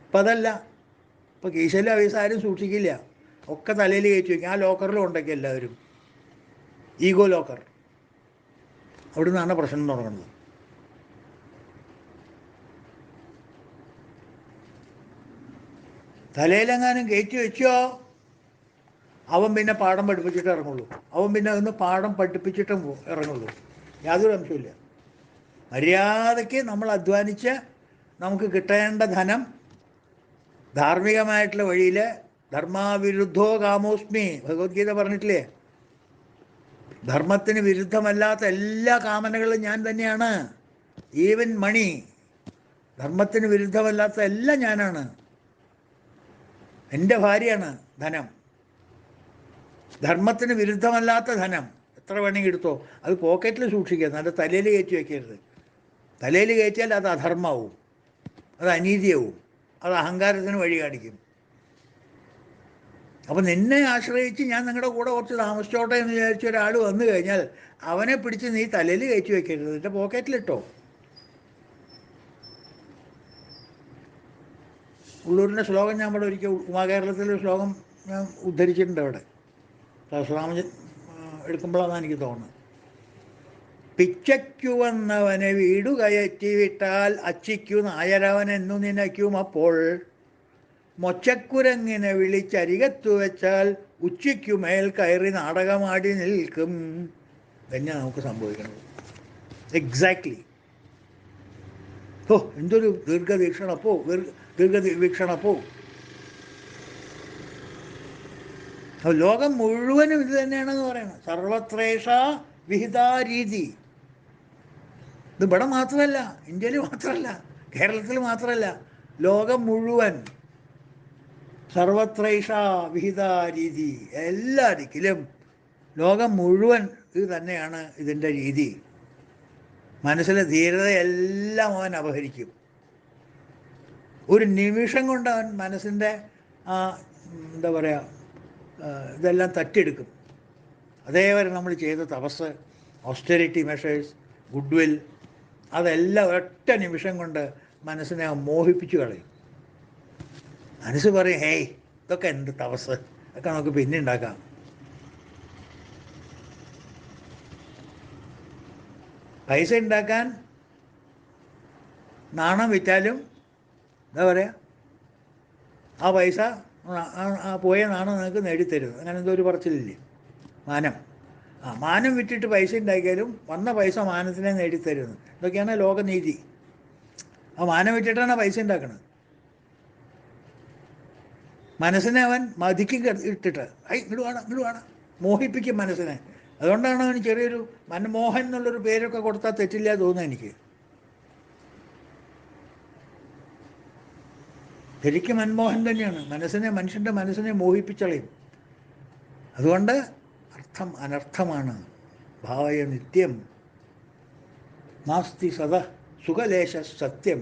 ഇപ്പം അതല്ല. ഇപ്പോൾ കീശയിലെ പൈസ ആരും സൂക്ഷിക്കില്ല, ഒക്കെ തലയിൽ കയറ്റി വയ്ക്കും. ആ ലോക്കറിലും ഉണ്ടൊക്കെ എല്ലാവരും, ഈഗോ ലോക്കർ. അവിടെ നിന്നാണ് പ്രശ്നം തുടങ്ങുന്നത്. തലയിലെങ്ങാനും കയറ്റി വെച്ചോ, അവൻ പിന്നെ പാഠം പഠിപ്പിച്ചിട്ട് ഇറങ്ങുള്ളൂ. അവൻ പിന്നെ ഒന്ന് പാഠം പഠിപ്പിച്ചിട്ടും ഇറങ്ങുള്ളൂ, യാതൊരു അംശമില്ല. മര്യാദയ്ക്ക് നമ്മൾ അധ്വാനിച്ച് നമുക്ക് കിട്ടേണ്ട ധനം ധാർമ്മികമായിട്ടുള്ള വഴിയിൽ, ധർമാവിരുദ്ധോ കാമോസ്മി ഭഗവത്ഗീത പറഞ്ഞിട്ടില്ലേ? ധർമ്മത്തിന് വിരുദ്ധമല്ലാത്ത എല്ലാ കാമനകളും ഞാൻ തന്നെയാണ്. ഈവൻ മണി, ധർമ്മത്തിന് വിരുദ്ധമല്ലാത്ത എല്ലാം ഞാനാണ്. എൻ്റെ ഭാര്യയാണ് ധനം. ധർമ്മത്തിന് വിരുദ്ധമല്ലാത്ത ധനം എത്ര വേണമെങ്കിൽ എടുത്തോ, അത് പോക്കറ്റിൽ സൂക്ഷിക്കുക, അത് തലയിൽ കയറ്റി വയ്ക്കരുത്. തലയിൽ കയറ്റിയാൽ അത് അധർമ്മമാവും, അത് അനീതിയാവും, അത് അഹങ്കാരത്തിന് വഴി കാണിക്കും. അപ്പം നിന്നെ ആശ്രയിച്ച് ഞാൻ നിങ്ങളുടെ കൂടെ കുറച്ച് താമസിച്ചോട്ടെ എന്ന് വിചാരിച്ച ഒരാൾ വന്നു കഴിഞ്ഞാൽ അവനെ പിടിച്ച് നീ തലയിൽ കയറ്റി വെക്കരുത്, നിന്റെ പോക്കറ്റിലിട്ടോ. ഉള്ളൂരിൻ്റെ ശ്ലോകം ഞാൻ ഇവിടെ ഒരിക്കൽ ഉമാകേരളത്തിലെ ശ്ലോകം ഞാൻ ഉദ്ധരിച്ചിട്ടുണ്ട് അവിടെ സഹസ്രനാമം എടുക്കുമ്പോഴാണ് എനിക്ക് തോന്നുന്നത്. പിച്ചയ്ക്കു വന്നവനെ വീടു കയറ്റി വിട്ടാൽ അച്ചിക്കു നായരവനെന്നു നിനയ്ക്കും അപ്പോൾ മൊച്ചക്കുരങ്ങിനെ വിളിച്ചരികത്തു വെച്ചാൽ ഉച്ചയ്ക്കുമേൽ കയറി നാടകമാടി നിൽക്കും. തന്നെയാണ് നമുക്ക് സംഭവിക്കുന്നത്. എക്സാക്ട്ലി. ഓ, എന്തൊരു ദീർഘവീക്ഷണപ്പോ. ലോകം മുഴുവനും ഇത് തന്നെയാണെന്ന് പറയുന്നത്. സർവത്രേഷ വിഹിതാരീതി. ഇത് ഇവിടെ മാത്രമല്ല, ഇന്ത്യയിൽ മാത്രമല്ല, കേരളത്തിൽ മാത്രമല്ല, ലോകം മുഴുവൻ സർവത്രൈഷ വിഹിതാരീതി. എല്ലാ ദിക്കിലും ലോകം മുഴുവൻ ഇത് തന്നെയാണ് ഇതിൻ്റെ രീതി. മനസ്സിലെ ധീരതയെല്ലാം അവൻ അപഹരിക്കും. ഒരു നിമിഷം കൊണ്ട് അവൻ മനസ്സിൻ്റെ എന്താ പറയുക, ഇതെല്ലാം തട്ടിയെടുക്കും. അതേവരെ നമ്മൾ ചെയ്ത തപസ്, ഓസ്റ്റെറിറ്റി മെഷേഴ്സ്, ഗുഡ് വിൽ, അതെല്ലാം ഒറ്റ നിമിഷം കൊണ്ട് മനസ്സിനെ മോഹിപ്പിച്ചു കളയും. മനസ്സ് പറയും, ഹേയ് ഇതൊക്കെ എന്ത് തപസ്, ഇതൊക്കെ നമുക്ക് പിന്നെ ഉണ്ടാക്കാം. പൈസ ഉണ്ടാക്കാൻ നാണം വിറ്റാലും എന്താ പറയുക, ആ പൈസ ആ പോയ നാണം നിങ്ങൾക്ക് നേടിത്തരും. അങ്ങനെ എന്തോ ഒരു പറച്ചിലില്ലേ, മാനം. മാനം വിറ്റിട്ട് പൈസ ഉണ്ടാക്കിയാലും വന്ന പൈസ മാനത്തിനെ നേടിത്തരുന്നു. ഇതൊക്കെയാണ് ലോകനീതി. ആ മാനം വിറ്റിട്ടാണ് പൈസ ഉണ്ടാക്കുന്നത്. മനസ്സിനെ അവൻ മതിക്കും ഇട്ടിട്ട് ഇങ്ങോട്ട് വേണം മോഹിപ്പിക്കും മനസ്സിനെ. അതുകൊണ്ടാണ് അവന് ചെറിയൊരു മൻമോഹൻ എന്നുള്ളൊരു പേരൊക്കെ കൊടുത്താൽ തെറ്റില്ല തോന്നുന്നു എനിക്ക്. ശരിക്കും മൻമോഹൻ തന്നെയാണ്. മനുഷ്യൻ്റെ മനസ്സിനെ മോഹിപ്പിച്ചളയും. അതുകൊണ്ട് അർത്ഥം അനർത്ഥമാണ്. ഭാവയ നിത്യം നാസ്തി സദ സുഖലേശ സത്യം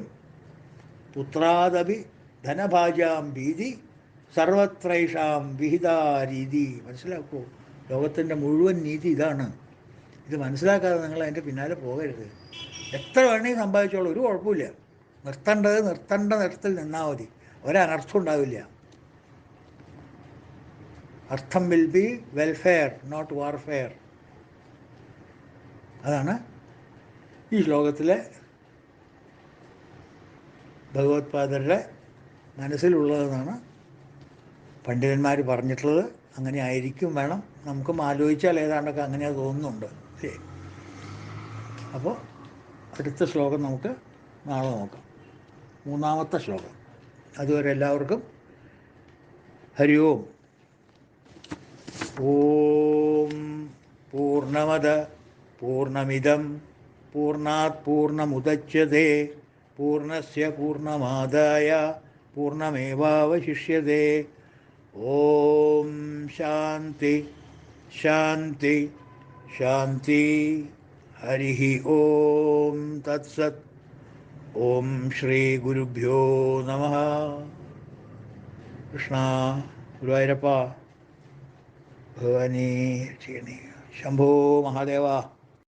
പുത്രാദപി ധനഭാജാം ഭീതി സർവത്രൈഷാം വിഹിതാരീതി. മനസ്സിലാക്കൂ, ലോകത്തിൻ്റെ മുഴുവൻ നീതി ഇതാണ്. ഇത് മനസ്സിലാക്കാതെ നിങ്ങൾ അതിൻ്റെ പിന്നാലെ പോകരുത്. എത്ര വേണമെങ്കിൽ സമ്പാദിച്ചോളൂ, ഒരു കുഴപ്പമില്ല. നിർത്തേണ്ട നിറത്തിൽ നിന്നാൽ മതി, ഒരനർത്ഥം ഉണ്ടാവില്ല. അർത്ഥം will be welfare, not warfare. അതാണ് ഈ ശ്ലോകത്തിലെ ഭഗവത്പാദരുടെ മനസ്സിലുള്ളതെന്നാണ് പണ്ഡിതന്മാർ പറഞ്ഞിട്ടുള്ളത്. അങ്ങനെ ആയിരിക്കും വേണം. നമുക്കും ആലോചിച്ചാൽ ഏതാണ്ടൊക്കെ അങ്ങനെ തോന്നുന്നുണ്ട്. ശരി, അപ്പോൾ അടുത്ത ശ്ലോകം നമുക്ക് നാളെ നോക്കാം. 3-ാമത്തെ ശ്ലോകം. അതുവരെ എല്ലാവർക്കും ഹരി ഓം. ഓം പൂർണ്ണമദ പൂർണ്ണമിദം പൂർണ്ണാത് പൂർണ്ണമുദച്യതേ പൂർണ്ണസ്യ പൂർണ്ണമാദായ പൂർണ്ണമേവാവശിഷ്യതേ. ഓം ശാന്തി ശാന്തി ശാന്തി. ഹരി ഓം തത്സത്. ഓം ശ്രീ ഗുരുഭ്യോ നമഃ. കൃഷ്ണ ഗുരുവായൂരപ്പ ഭഗവാനേ ചെയ്യണേ. ശംഭോ മഹാദേവ.